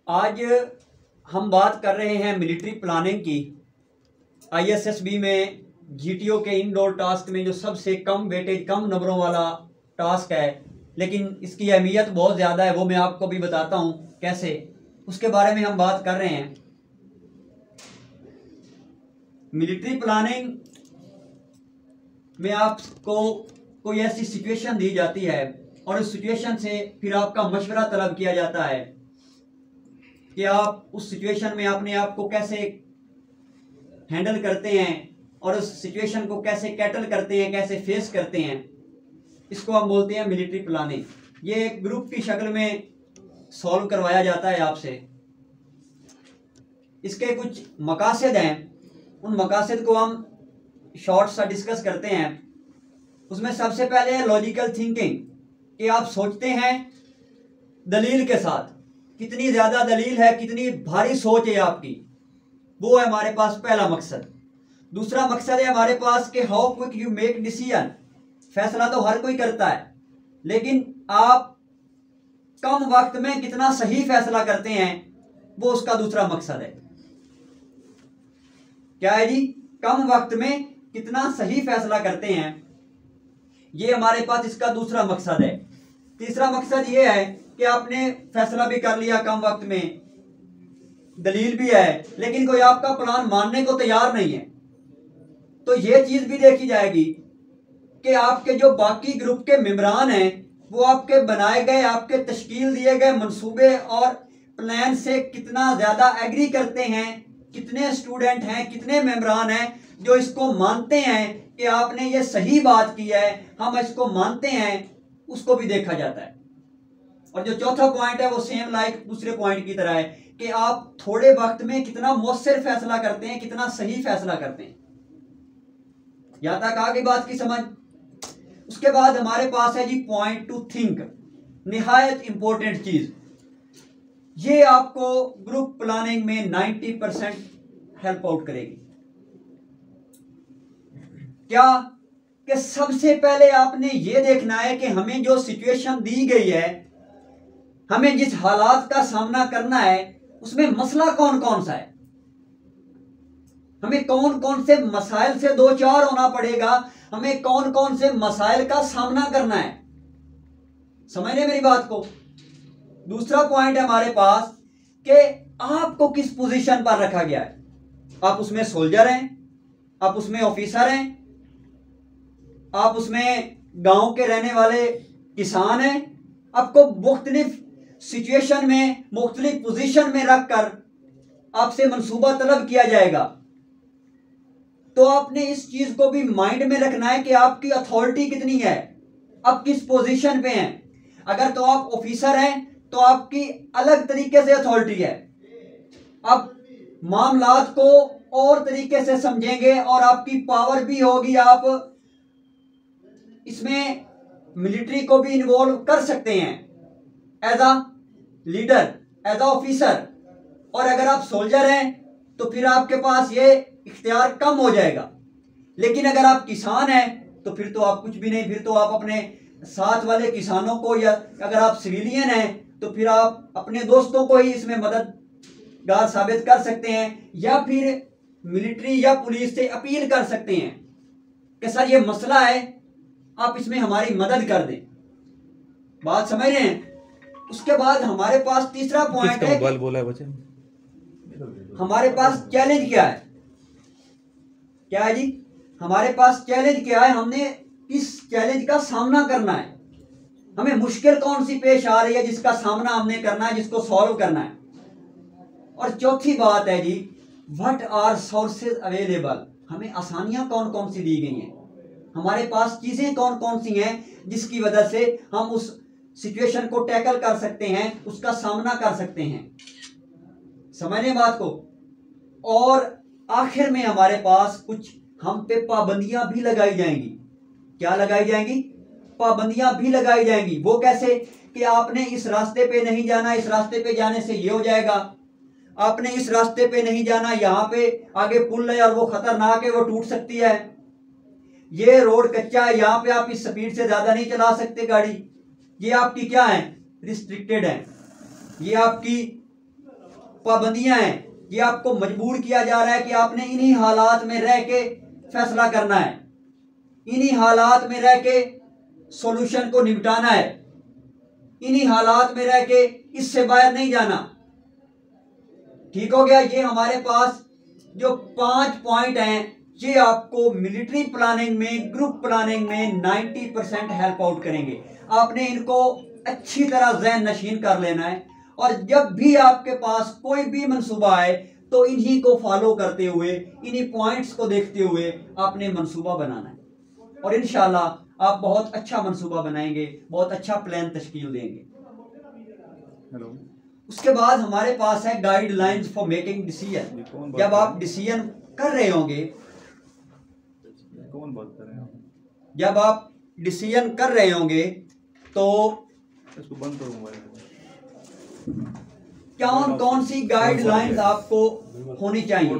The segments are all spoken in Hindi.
आज हम बात कर रहे हैं मिलिट्री प्लानिंग की। आईएसएसबी में जीटीओ के इंडोर टास्क में जो सबसे कम वेटेज कम नंबरों वाला टास्क है, लेकिन इसकी अहमियत बहुत ज़्यादा है, वो मैं आपको भी बताता हूँ कैसे, उसके बारे में हम बात कर रहे हैं। मिलिट्री प्लानिंग में आपको कोई ऐसी सिचुएशन दी जाती है और उस सिचुएशन से फिर आपका मशवरा तलब किया जाता है कि आप उस सिचुएशन में अपने आप को कैसे हैंडल करते हैं और उस सिचुएशन को कैसे कैटल करते हैं, कैसे फेस करते हैं। इसको हम बोलते हैं मिलिट्री प्लानिंग। ये एक ग्रुप की शक्ल में सॉल्व करवाया जाता है आपसे। इसके कुछ मकासद हैं, उन मकासद को हम शॉर्ट सा डिस्कस करते हैं। उसमें सबसे पहले है लॉजिकल थिंकिंग, कि आप सोचते हैं दलील के साथ, कितनी ज़्यादा दलील है, कितनी भारी सोच है आपकी, वो है हमारे पास पहला मकसद। दूसरा मकसद है हमारे पास कि how quick you make decision. फैसला तो हर कोई करता है, लेकिन आप कम वक्त में कितना सही फैसला करते हैं, वो उसका दूसरा मकसद है। क्या है जी? कम वक्त में कितना सही फैसला करते हैं, ये हमारे पास इसका दूसरा मकसद है। तीसरा मकसद ये है कि आपने फैसला भी कर लिया कम वक्त में, दलील भी है, लेकिन कोई आपका प्लान मानने को तैयार नहीं है, तो ये चीज भी देखी जाएगी कि आपके जो बाकी ग्रुप के मेंबरान हैं वो आपके बनाए गए, आपके तश्कील दिए गए मंसूबे और प्लान से कितना ज्यादा एग्री करते हैं, कितने स्टूडेंट हैं, कितने मेंबरान हैं जो इसको मानते हैं कि आपने ये सही बात की है, हम इसको मानते हैं, उसको भी देखा जाता है। और जो चौथा पॉइंट है वो सेम लाइक दूसरे पॉइंट की तरह है कि आप थोड़े वक्त में कितना मौसर फैसला करते हैं, कितना सही फैसला करते हैं। यहां तक आ गई बात की समझ। उसके बाद हमारे पास है जी पॉइंट टू थिंक, निहायत इंपॉर्टेंट चीज। ये आपको ग्रुप प्लानिंग में 90% हेल्प आउट करेगी। क्या कि सबसे पहले आपने ये देखना है कि हमें जो सिचुएशन दी गई है, हमें जिस हालात का सामना करना है, उसमें मसला कौन कौन सा है, हमें कौन कौन से मसाइल से दो चार होना पड़ेगा, हमें कौन कौन से मसाइल का सामना करना है। समझ रहे मेरी बात को? दूसरा पॉइंट है हमारे पास कि आपको किस पोजीशन पर रखा गया है। आप उसमें सोल्जर हैं, आप उसमें ऑफिसर हैं, आप उसमें गांव के रहने वाले किसान हैं। आपको मुख्तलिफ सिचुएशन में, मुख्तलिफ पोजीशन में रखकर आपसे मंसूबा तलब किया जाएगा। तो आपने इस चीज को भी माइंड में रखना है कि आपकी अथॉरिटी कितनी है, आप किस पोजीशन पे हैं। अगर तो आप ऑफिसर हैं तो आपकी अलग तरीके से अथॉरिटी है, आप मामलात को और तरीके से समझेंगे और आपकी पावर भी होगी, आप इसमें मिलिट्री को भी इन्वॉल्व कर सकते हैं as a leader, as a officer. और अगर आप सोल्जर हैं तो फिर आपके पास ये इख्तियार कम हो जाएगा। लेकिन अगर आप किसान हैं तो फिर तो आप कुछ भी नहीं, फिर तो आप अपने साथ वाले किसानों को, या अगर आप सिविलियन हैं तो फिर आप अपने दोस्तों को ही इसमें मददगार साबित कर सकते हैं, या फिर मिलिट्री या पुलिस से अपील कर सकते हैं कि सर ये मसला है, आप इसमें हमारी मदद कर दें। बात समझ रहे हैं? उसके बाद हमारे पास तीसरा पॉइंट है, मोबाइल बोला है बच्चे, हमारे पास चैलेंज क्या है। क्या है जी? हमारे पास चैलेंज क्या है, हमने इस चैलेंज का सामना करना है, हमें मुश्किल कौन सी पेश आ रही है जिसका सामना हमने करना है, जिसको सॉल्व करना है। और चौथी बात है जी व्हाट आर सोर्सेज अवेलेबल, हमें आसानियां कौन कौन सी दी गई हैं, हमारे पास चीजें कौन कौन सी हैं जिसकी वजह से हम उस सिचुएशन को टैकल कर सकते हैं, उसका सामना कर सकते हैं। समझने बात को? और आखिर में हमारे पास कुछ हम पे पाबंदियां भी लगाई जाएंगी। क्या लगाई जाएंगी? पाबंदियां भी लगाई जाएंगी। वो कैसे? कि आपने इस रास्ते पे नहीं जाना, इस रास्ते पे जाने से ये हो जाएगा, आपने इस रास्ते पे नहीं जाना, यहाँ पे आगे पुल है और वो खतरनाक है, वो टूट सकती है, ये रोड कच्चा है, यहाँ पे आप इस स्पीड से ज्यादा नहीं चला सकते गाड़ी, ये आपकी क्या है, रिस्ट्रिक्टेड है, ये आपकी पाबंदियां हैं, ये आपको मजबूर किया जा रहा है कि आपने इन्हीं हालात में रह के फैसला करना है, इन्हीं हालात में रह के सॉल्यूशन को निपटाना है, इन्हीं हालात में रह के इससे बाहर नहीं जाना। ठीक हो गया। ये हमारे पास जो 5 पॉइंट हैं, ये आपको मिलिट्री प्लानिंग में, ग्रुप प्लानिंग में 90% हेल्प आउट करेंगे। आपने इनको अच्छी तरह ज़हन नशीन कर लेना है, और जब भी आपके पास कोई भी मंसूबा आए तो इन्हीं को फॉलो करते हुए, इन्हीं पॉइंट्स को देखते हुए आपने मंसूबा बनाना है, और इंशाल्लाह आप बहुत अच्छा मंसूबा बनाएंगे, बहुत अच्छा प्लान तश्कील देंगे। हेलो। उसके बाद हमारे पास है गाइडलाइंस फॉर मेकिंग डिसीजन। जब आप डिसीजन कर रहे होंगे, कौन बात कर रहे हैं? जब आप डिसीजन कर रहे होंगे तो इसको बंद करो मोबाइल। कौन कौन सी गाइडलाइंस आपको होनी चाहिए।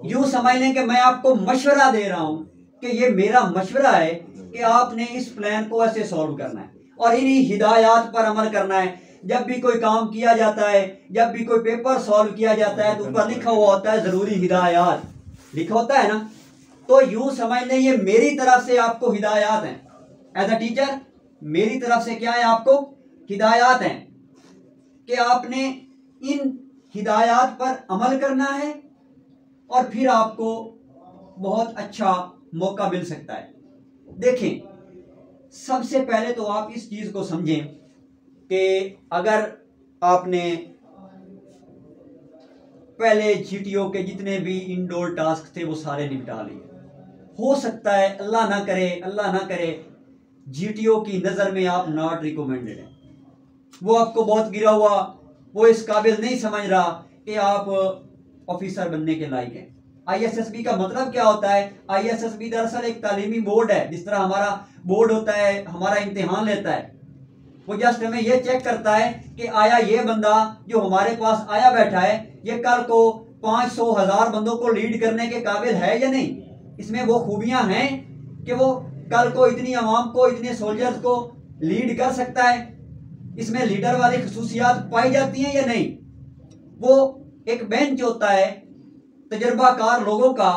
यूं समझ लें कि मैं आपको मशवरा दे रहा हूं कि ये मेरा मशवरा है कि आपने इस प्लान को ऐसे सॉल्व करना है और इन्हीं हिदायत पर अमल करना है। जब भी कोई काम किया जाता है, जब भी कोई पेपर सॉल्व किया जाता है तो ऊपर लिखा हुआ होता है जरूरी हिदायत, लिखा होता है ना। तो यूं समझ लें ये मेरी तरफ से आपको हिदायत हैं। एज अ टीचर मेरी तरफ से क्या है, आपको हिदायत हैं कि आपने इन हिदायत पर अमल करना है और फिर आपको बहुत अच्छा मौका मिल सकता है। देखें, सबसे पहले तो आप इस चीज को समझें कि अगर आपने पहले जीटीओ के जितने भी इंडोर टास्क थे वो सारे निपटा लिए, हो सकता है अल्लाह ना करे जीटीओ की नजर में आप नॉट रिकमेंडेड हैं, वो आपको बहुत गिरा हुआ, वो इस काबिल नहीं समझ रहा कि आप ऑफिसर बनने के लायक हैं। आईएसएसबी का मतलब क्या होता है? आईएसएसबी दरअसल एक तालीमी बोर्ड है, जिस तरह हमारा बोर्ड होता है, हमारा इम्तिहान लेता है। वो जस्ट हमें ये चेक करता है कि आया ये बंदा जो हमारे पास आया बैठा है ये कल को 500,000 बंदों को लीड करने के काबिल है या नहीं, इसमें वो खूबियां हैं कि वो कल को इतनी आवाम को, इतने सोल्जर्स को लीड कर सकता है, इसमें लीडर वाली खसूसियात पाई जाती हैं या नहीं। वो एक बेंच होता है तजर्बाकार लोगों का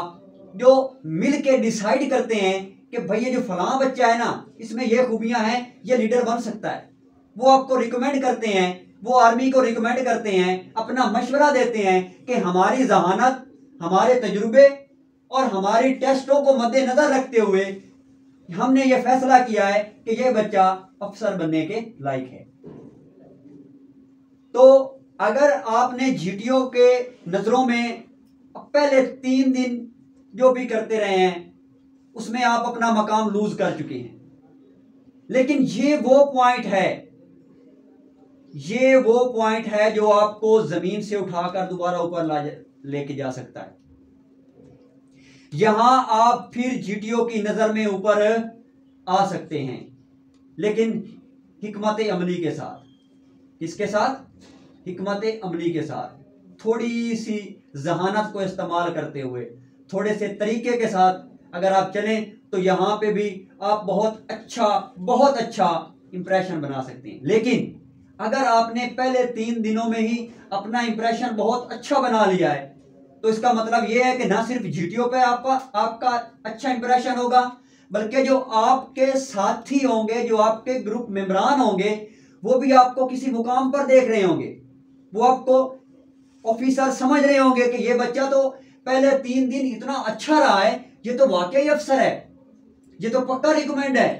जो मिल के डिसाइड करते हैं कि भाई ये जो फलां बच्चा है ना, इसमें ये खूबियां हैं, ये लीडर बन सकता है। वो आपको रिकमेंड करते हैं, वो आर्मी को रिकमेंड करते हैं, अपना मशवरा देते हैं कि हमारी जहानत, हमारे तजुर्बे और हमारी टेस्टों को मद्देनजर रखते हुए हमने ये फैसला किया है कि ये बच्चा अफसर बनने के लायक है। तो अगर आपने जीटीओ के नजरों में पहले 3 दिन जो भी करते रहे हैं उसमें आप अपना मकाम लूज कर चुके हैं, लेकिन ये वो पॉइंट है जो आपको जमीन से उठाकर दोबारा ऊपर लेके जा सकता है। यहां आप फिर जीटीओ की नजर में ऊपर आ सकते हैं, लेकिन हिकमत अमली के साथ। किसके साथ? हिकमत अमली के साथ, थोड़ी सी जहानत को इस्तेमाल करते हुए, थोड़े से तरीके के साथ अगर आप चलें तो यहां पे भी आप बहुत अच्छा इंप्रेशन बना सकते हैं। लेकिन अगर आपने पहले 3 दिनों में ही अपना इंप्रेशन बहुत अच्छा बना लिया है तो इसका मतलब यह है कि ना सिर्फ जीटीओ पे आपका अच्छा इंप्रेशन होगा, बल्कि जो आपके साथी होंगे, जो आपके ग्रुप मेंबरान होंगे, वो भी आपको किसी मुकाम पर देख रहे होंगे, वो आपको ऑफिसर समझ रहे होंगे कि ये बच्चा तो पहले 3 दिन इतना अच्छा रहा है, ये तो वाकई अफसर है, ये तो पक्का रिकमेंड है।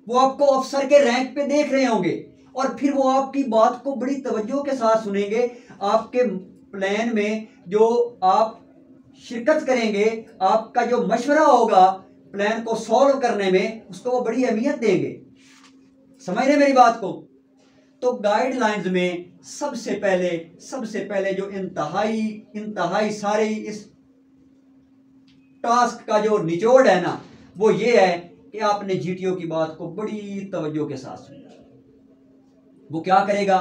वो आपको अफसर के रैंक पे देख रहे होंगे और फिर वो आपकी बात को बड़ी तवज्जो के साथ सुनेंगे। आपके प्लान में जो आप शिरकत करेंगे, आपका जो मशवरा होगा प्लान को सॉल्व करने में, उसको वो बड़ी अहमियत देंगे। समझ रहे मेरी बात को? तो गाइडलाइंस में सबसे पहले जो इंतहाई सारे इस टास्क का जो निचोड़ है ना, वो ये है कि आपने जीटीओ की बात को बड़ी तवज्जो के साथ सुना। वो क्या करेगा?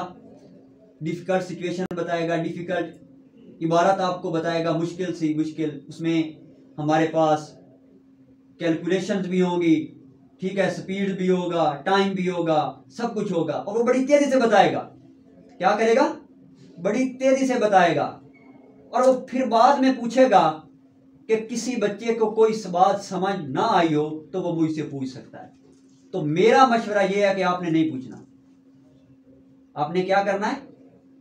डिफिकल्ट सिचुएशन बताएगा, डिफिकल्ट इबारत आपको बताएगा, मुश्किल सी मुश्किल, उसमें हमारे पास कैलकुलेशंस भी होंगी, ठीक है, स्पीड भी होगा, टाइम भी होगा, सब कुछ होगा, और वो बड़ी तेजी से बताएगा। क्या करेगा? बड़ी तेजी से बताएगा, और वो फिर बाद में पूछेगा कि किसी बच्चे को कोई बात समझ ना आई हो तो वो मुझसे पूछ सकता है। तो मेरा मशवरा यह है कि आपने नहीं पूछना। आपने क्या करना है?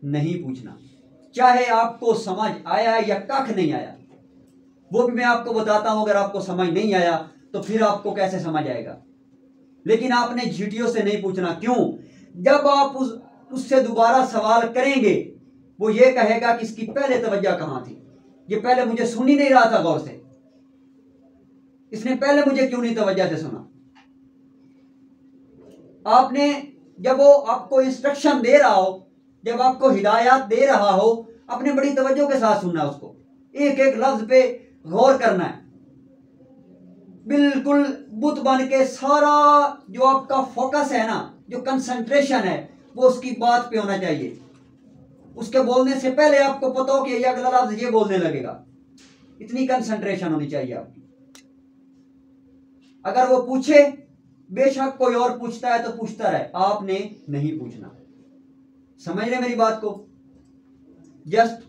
नहीं पूछना, चाहे आपको समझ आया या कख नहीं आया, वो भी मैं आपको बताता हूं। अगर आपको समझ नहीं आया तो फिर आपको कैसे समझ आएगा? लेकिन आपने जीटीओ से नहीं पूछना। क्यों? जब आप उससे दोबारा सवाल करेंगे, वो ये कहेगा कि इसकी पहले तवज्जो कहां थी, ये पहले मुझे सुन ही नहीं रहा था गौर से, इसने पहले मुझे क्यों नहीं तवज्जो से सुना। आपने जब वो आपको इंस्ट्रक्शन दे रहा हो, जब आपको हिदायत दे रहा हो, अपने बड़ी तवज्जो के साथ सुनना, उसको एक एक लफ्ज पे गौर करना है। बिल्कुल बुत बन के सारा जो आपका फोकस है ना, जो कंसंट्रेशन है, वो उसकी बात पे होना चाहिए। उसके बोलने से पहले आपको पता हो कि ये अगला लफ्ज ये बोलने लगेगा, इतनी कंसंट्रेशन होनी चाहिए आपकी। अगर वो पूछे, बेशक कोई और पूछता है तो पूछता रहे, आपने नहीं पूछना। समझ रहे मेरी बात को? जस्ट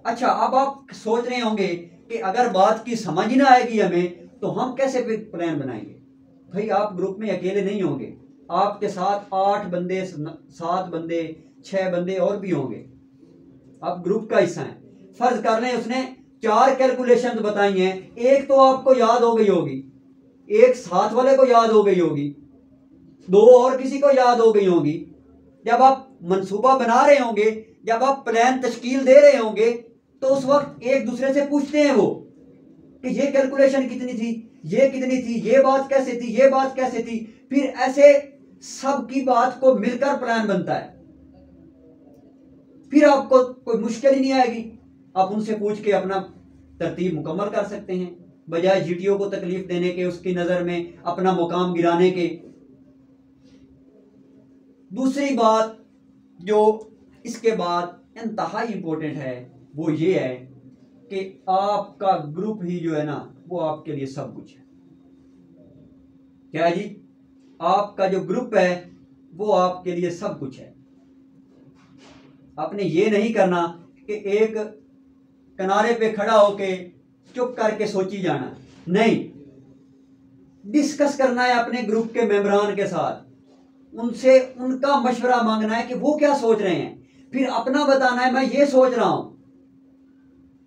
अच्छा, अब आप सोच रहे होंगे कि अगर बात की समझ ही ना आएगी हमें तो हम कैसे प्लान बनाएंगे? भाई, आप ग्रुप में अकेले नहीं होंगे, आपके साथ 8 बंदे, 7 बंदे, 6 बंदे और भी होंगे। आप ग्रुप का हिस्सा हैं। फर्ज कर लें उसने 4 कैलकुलेशन बताई हैं, एक तो आपको याद हो गई होगी, एक साथ वाले को याद हो गई होगी, 2 और किसी को याद हो गई होगी। जब आप मंसूबा बना रहे होंगे, जब आप प्लान तश्कील दे रहे होंगे, तो उस वक्त एक दूसरे से पूछते हैं वो कि ये कैलकुलेशन कितनी थी, ये कितनी थी, ये बात कैसे थी, ये बात कैसे थी। फिर ऐसे सबकी बात को मिलकर प्लान बनता है। फिर आपको कोई मुश्किल ही नहीं आएगी, आप उनसे पूछ के अपना तरतीब मुकम्मल कर सकते हैं, बजाय जीटीओ को तकलीफ देने के, उसकी नजर में अपना मुकाम गिराने के। दूसरी बात जो इसके बाद इंतहाई इंपॉर्टेंट है, वो ये है कि आपका ग्रुप ही जो है ना, वो आपके लिए सब कुछ है। क्या जी? आपका जो ग्रुप है वो आपके लिए सब कुछ है। आपने ये नहीं करना कि एक किनारे पे खड़ा होके चुप करके सोची जाना, नहीं, डिस्कस करना है अपने ग्रुप के मेंबरान के साथ, उनसे उनका मशवरा मांगना है कि वो क्या सोच रहे हैं, फिर अपना बताना है मैं ये सोच रहा हूं।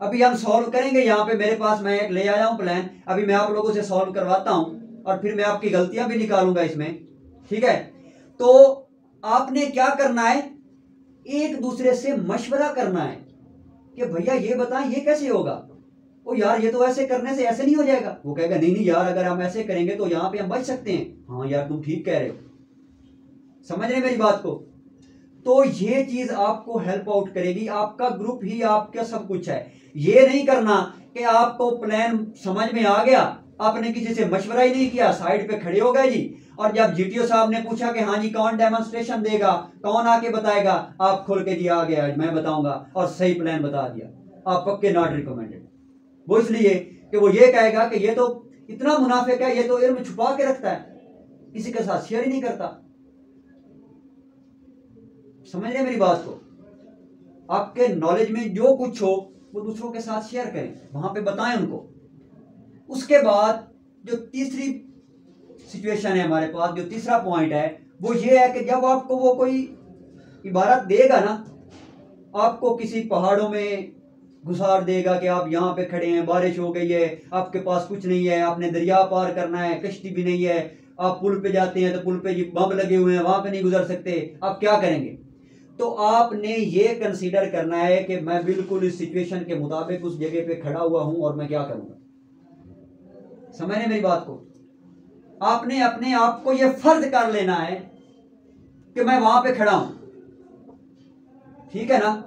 अभी हम सॉल्व करेंगे, यहां पे मेरे पास मैं एक ले आया हूं प्लान, अभी मैं आप लोगों से सॉल्व करवाता हूं और फिर मैं आपकी गलतियां भी निकालूंगा इसमें, ठीक है? तो आपने क्या करना है, एक दूसरे से मशवरा करना है कि भैया ये बताएं ये कैसे होगा। ओ यार, ये तो ऐसे करने से ऐसे नहीं हो जाएगा। वो कहेगा नहीं नहीं यार, अगर हम ऐसे करेंगे तो यहां पे हम बच सकते हैं। हाँ यार, तुम ठीक कह रहे हो। समझ रहे मेरी बात को? तो ये चीज आपको हेल्प आउट करेगी। आपका ग्रुप ही आपका सब कुछ है। ये नहीं करना कि आपको प्लान समझ में आ गया, आपने किसी से मशवरा ही नहीं किया, साइड पे खड़े हो गए जी, और जब जीटीओ साहब ने पूछा कि हाँ जी कौन डेमोन्स्ट्रेशन देगा, कौन आके बताएगा, आप खोल के जी आ गया मैं बताऊंगा, और सही प्लान बता दिया, आप पक्के नॉट रिकमेंडेड। वो इसलिए कि वो ये कहेगा कि ये तो इतना मुनाफिक है, ये तो इल्म छुपा के रखता है, किसी के साथ शेयर ही नहीं करता। समझ रहे मेरी बात को? आपके नॉलेज में जो कुछ हो वो दूसरों के साथ शेयर करें, वहां पे बताएं उनको। उसके बाद जो तीसरी सिचुएशन है हमारे पास, जो तीसरा पॉइंट है, वो ये है कि जब आपको वो कोई इबारत देगा ना, आपको किसी पहाड़ों में घुसार देगा कि आप यहाँ पे खड़े हैं, बारिश हो गई है, आपके पास कुछ नहीं है, आपने दरिया पार करना है, कश्ती भी नहीं है, आप पुल पे जाते हैं तो पुल पे जी बम लगे हुए हैं, वहां पे नहीं गुजर सकते, आप क्या करेंगे? तो आपने ये कंसीडर करना है कि मैं बिल्कुल इस सिचुएशन के मुताबिक उस जगह पे खड़ा हुआ हूं और मैं क्या करूंगा। समझ रहे मेरी बात को? आपने अपने आप को ये फर्ज कर लेना है कि मैं वहां पे खड़ा हूं, ठीक है ना?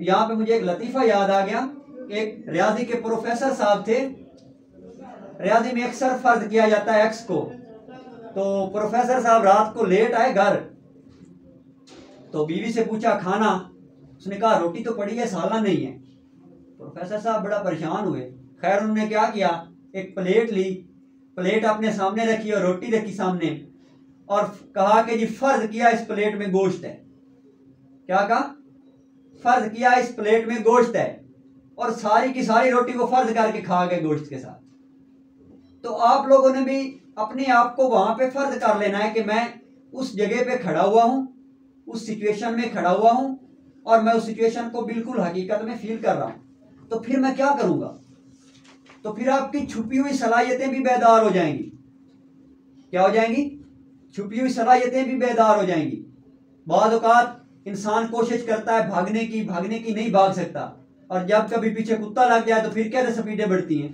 यहां पे मुझे एक लतीफा याद आ गया। एक रियाजी के प्रोफेसर साहब थे, रियाजी में अक्सर फर्ज किया जाता है एक्स को। तो प्रोफेसर साहब रात को लेट आए घर, तो बीवी से पूछा खाना, उसने कहा रोटी तो पड़ी है, सालन नहीं है। प्रोफेसर साहब बड़ा परेशान हुए। खैर उन्होंने क्या किया, एक प्लेट ली, प्लेट अपने सामने रखी और रोटी रखी सामने, और कहा कि जी फर्ज किया इस प्लेट में गोश्त है। क्या कहा? फर्ज किया इस प्लेट में गोश्त है और सारी की सारी रोटी को फर्ज करके खा गए गोश्त के साथ, तो आप लोगों ने भी अपने आप को वहां पे फर्ज कर लेना है कि मैं उस जगह पे खड़ा हुआ हूं, उस सिचुएशन में खड़ा हुआ हूं और मैं उस सिचुएशन को बिल्कुल हकीकत में फील कर रहा हूं। तो फिर मैं क्या करूंगा? तो फिर आपकी छुपी हुई सलाहियतें भी बेदार हो जाएंगी। क्या हो जाएंगी? छुपी हुई सलाहियतें भी बेदार हो जाएंगी। बाद औकात इंसान कोशिश करता है भागने की नहीं भाग सकता, और जब कभी पीछे कुत्ता लग जाए तो फिर कैसे स्पीडें बढ़ती हैं,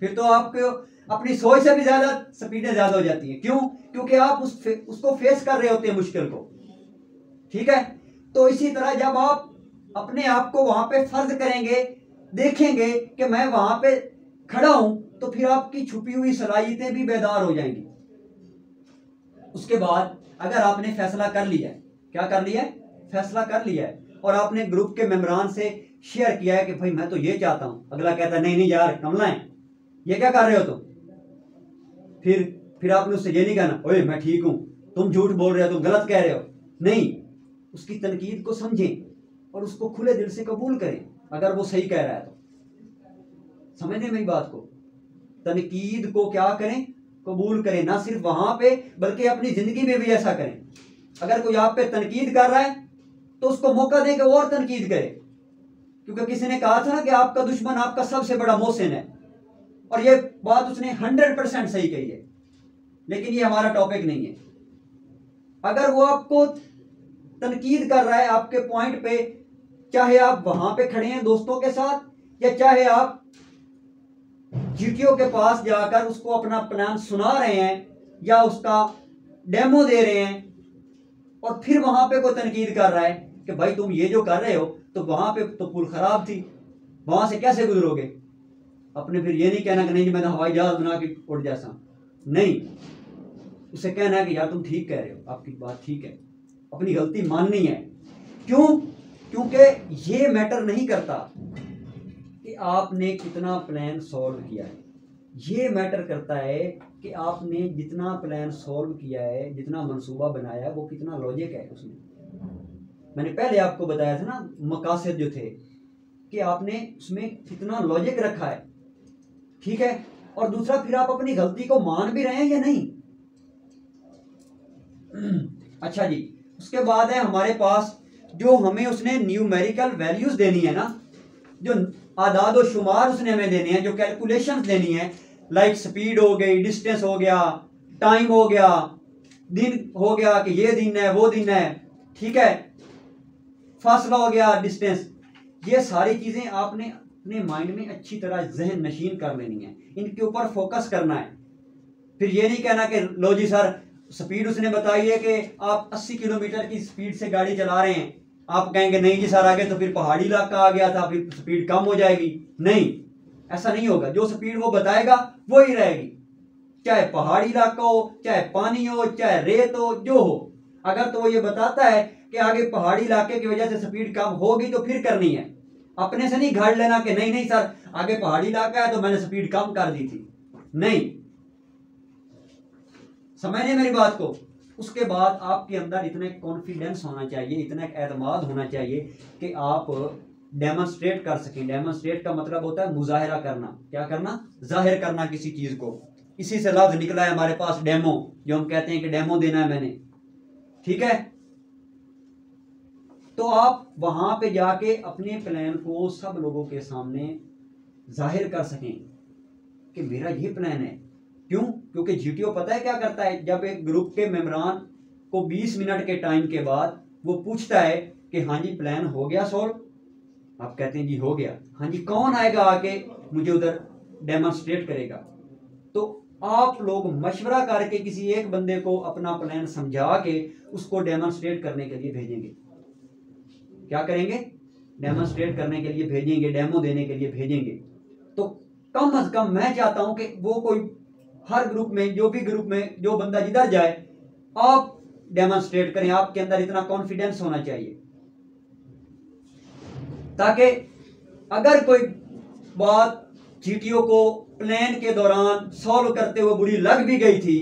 फिर तो आपको अपनी सोच से भी ज्यादा स्पीडें ज्यादा हो जाती हैं। क्यों? क्योंकि आप उसको फेस कर रहे होते हैं मुश्किल को। ठीक है, तो इसी तरह जब आप अपने आप को वहां पे फर्ज करेंगे, देखेंगे कि मैं वहां पे खड़ा हूं, तो फिर आपकी छुपी हुई सलाहियतें भी बेदार हो जाएंगी। उसके बाद अगर आपने फैसला कर लिया है, क्या कर लिया है? फैसला कर लिया है, और आपने ग्रुप के मेंबरान से शेयर किया है कि भाई मैं तो ये चाहता हूं, अगला कहता है नहीं नहीं यार कमला है, ये क्या कर रहे हो तुम? फिर आपने उससे ये नहीं कहना ओए मैं ठीक हूं, तुम झूठ बोल रहे हो, तुम गलत कह रहे हो। नहीं, उसकी तनकीद को समझें और उसको खुले दिल से कबूल करें अगर वो सही कह रहा है तो। समझने मेरी बात को? तनकीद को क्या करें? कबूल करें, ना सिर्फ वहां पे बल्कि अपनी जिंदगी में भी ऐसा करें। अगर कोई आप पे तनकीद कर रहा है तो उसको मौका दें कि और तनकीद करे, क्योंकि किसी ने कहा था ना कि आपका दुश्मन आपका सबसे बड़ा मोहसिन है, और ये बात उसने 100% सही कही है। लेकिन ये हमारा टॉपिक नहीं है। अगर वो आपको तनकीद कर रहा है आपके पॉइंट पे, चाहे आप वहां पे खड़े हैं दोस्तों के साथ, या चाहे आप जीटीओ के पास जाकर उसको अपना प्लान सुना रहे हैं या उसका डेमो दे रहे हैं, और फिर वहां पे कोई तनकीद कर रहा है कि भाई तुम ये जो कर रहे हो तो वहां पे तो पुल खराब थी, वहां से कैसे गुजरोगे? अपने फिर ये नहीं कहना कि नहीं मैं तो हवाई जहाज बना के उड़ जैसा, नहीं, उसे कहना है कि यार तुम ठीक कह रहे हो, आपकी बात ठीक है, अपनी गलती माननी है। क्यों? क्योंकि ये मैटर नहीं करता कि आपने कितना प्लान सॉल्व किया है, ये मैटर करता है कि आपने जितना प्लान सॉल्व किया है, जितना मंसूबा बनाया है, वो कितना लॉजिक है उसमें। मैंने पहले आपको बताया था ना मकासद जो थे, कि आपने उसमें कितना लॉजिक रखा है। ठीक है, और दूसरा फिर आप अपनी गलती को मान भी रहे हैं या नहीं। अच्छा जी, उसके बाद है हमारे पास जो हमें उसने न्यूमेरिकल वैल्यूज देनी है ना, जो आदाद और शुमार उसने हमें देने हैं, जो कैलकुलेशंस देनी है, लाइक स्पीड हो गई, डिस्टेंस हो गया, टाइम हो गया, दिन हो गया कि ये दिन है वो दिन है, ठीक है, फासला हो गया, डिस्टेंस, ये सारी चीजें आपने अपने माइंड में अच्छी तरह जहन नशीन कर लेनी है, इनके ऊपर फोकस करना है। फिर ये नहीं कहना कि लो जी सर स्पीड उसने बताई है कि आप 80 किलोमीटर की स्पीड से गाड़ी चला रहे हैं, आप कहेंगे नहीं जी सर आगे तो फिर पहाड़ी इलाका आ गया था, फिर स्पीड कम हो जाएगी। नहीं, ऐसा नहीं होगा। जो स्पीड वो बताएगा वो ही रहेगी, चाहे पहाड़ी इलाका हो, चाहे पानी हो, चाहे रेत हो, जो हो। अगर तो वो ये बताता है कि आगे पहाड़ी इलाके की वजह से स्पीड कम होगी तो फिर करनी है, अपने से नहीं घाड़ लेना कि नहीं नहीं सर आगे पहाड़ी इलाका है तो मैंने स्पीड कम कर दी थी। नहीं, समझने मेरी बात को। उसके बाद आपके अंदर इतना कॉन्फिडेंस होना चाहिए, इतना एतमाद होना चाहिए कि आप डेमोन्स्ट्रेट कर सकें। डेमोन्स्ट्रेट का मतलब होता है मुजाहिरा करना। क्या करना? जाहिर करना किसी चीज को। इसी से लफ्ज निकला है हमारे पास डेमो, जो हम कहते हैं कि डेमो देना है मैंने, ठीक है। तो आप वहां पे जाके अपने प्लान को सब लोगों के सामने जाहिर कर सकें कि मेरा ये प्लान है। क्यों? क्योंकि जीटीओ पता है क्या करता है, जब एक ग्रुप के मेंबरान को 20 मिनट के टाइम के बाद वो पूछता है कि हाँ जी प्लान हो गया सॉल्व, आप कहते हैं जी हो गया, हाँ जी कौन आएगा आके मुझे उधर डेमोन्स्ट्रेट करेगा। तो आप लोग मशवरा करके किसी एक बंदे को अपना प्लान समझा के उसको डेमोन्स्ट्रेट करने के लिए भेजेंगे। क्या करेंगे? डेमोन्स्ट्रेट करने के लिए भेजेंगे, डेमो देने के लिए भेजेंगे। तो कम अज कम मैं चाहता हूं कि वो कोई हर ग्रुप में, जो भी ग्रुप में जो बंदा जिधर जाए, आप डेमोन्स्ट्रेट करें। आपके अंदर इतना कॉन्फिडेंस होना चाहिए ताकि अगर कोई बात जीटीओ को प्लान के दौरान सॉल्व करते हुए बुरी लग भी गई थी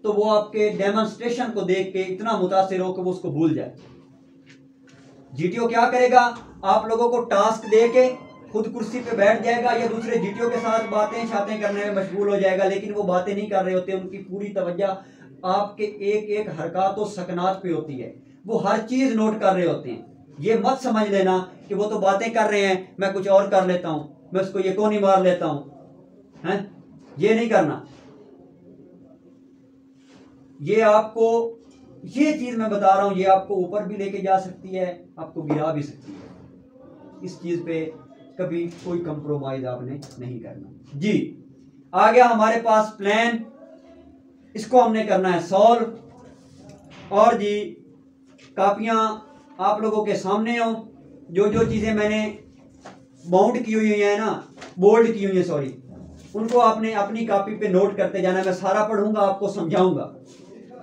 तो वो आपके डेमोन्स्ट्रेशन को देख के इतना मुतासिर हो कि वो उसको भूल जाए। जीटीओ क्या करेगा, आप लोगों को टास्क दे के खुद कुर्सी पे बैठ जाएगा या दूसरे जीटीओ के साथ बातें शातें करने में मशगूल हो जाएगा, लेकिन वो बातें नहीं कर रहे होते, उनकी पूरी तवज्जो आपके एक एक हरकत और सकनात पे होती है, वो हर चीज नोट कर रहे होते हैं। ये मत समझ लेना कि वो तो बातें कर रहे हैं, मैं कुछ और कर लेता हूं, मैं उसको ये कोनी मार लेता हूं, हैं? ये नहीं करना। ये आपको, ये चीज मैं बता रहा हूं, ये आपको ऊपर भी लेके जा सकती है, आपको गिरा भी सकती है। इस चीज पे कभी कोई कंप्रोमाइज आपने नहीं करना जी। आ गया हमारे पास प्लान, इसको हमने करना है सॉल्व। और जी कापियां आप लोगों के सामने हो, जो जो चीजें मैंने बाउंड की हुई है ना, बोल्ड की हुई है सॉरी, उनको आपने अपनी कॉपी पे नोट करते जाना है। मैं सारा पढ़ूंगा, आपको समझाऊंगा,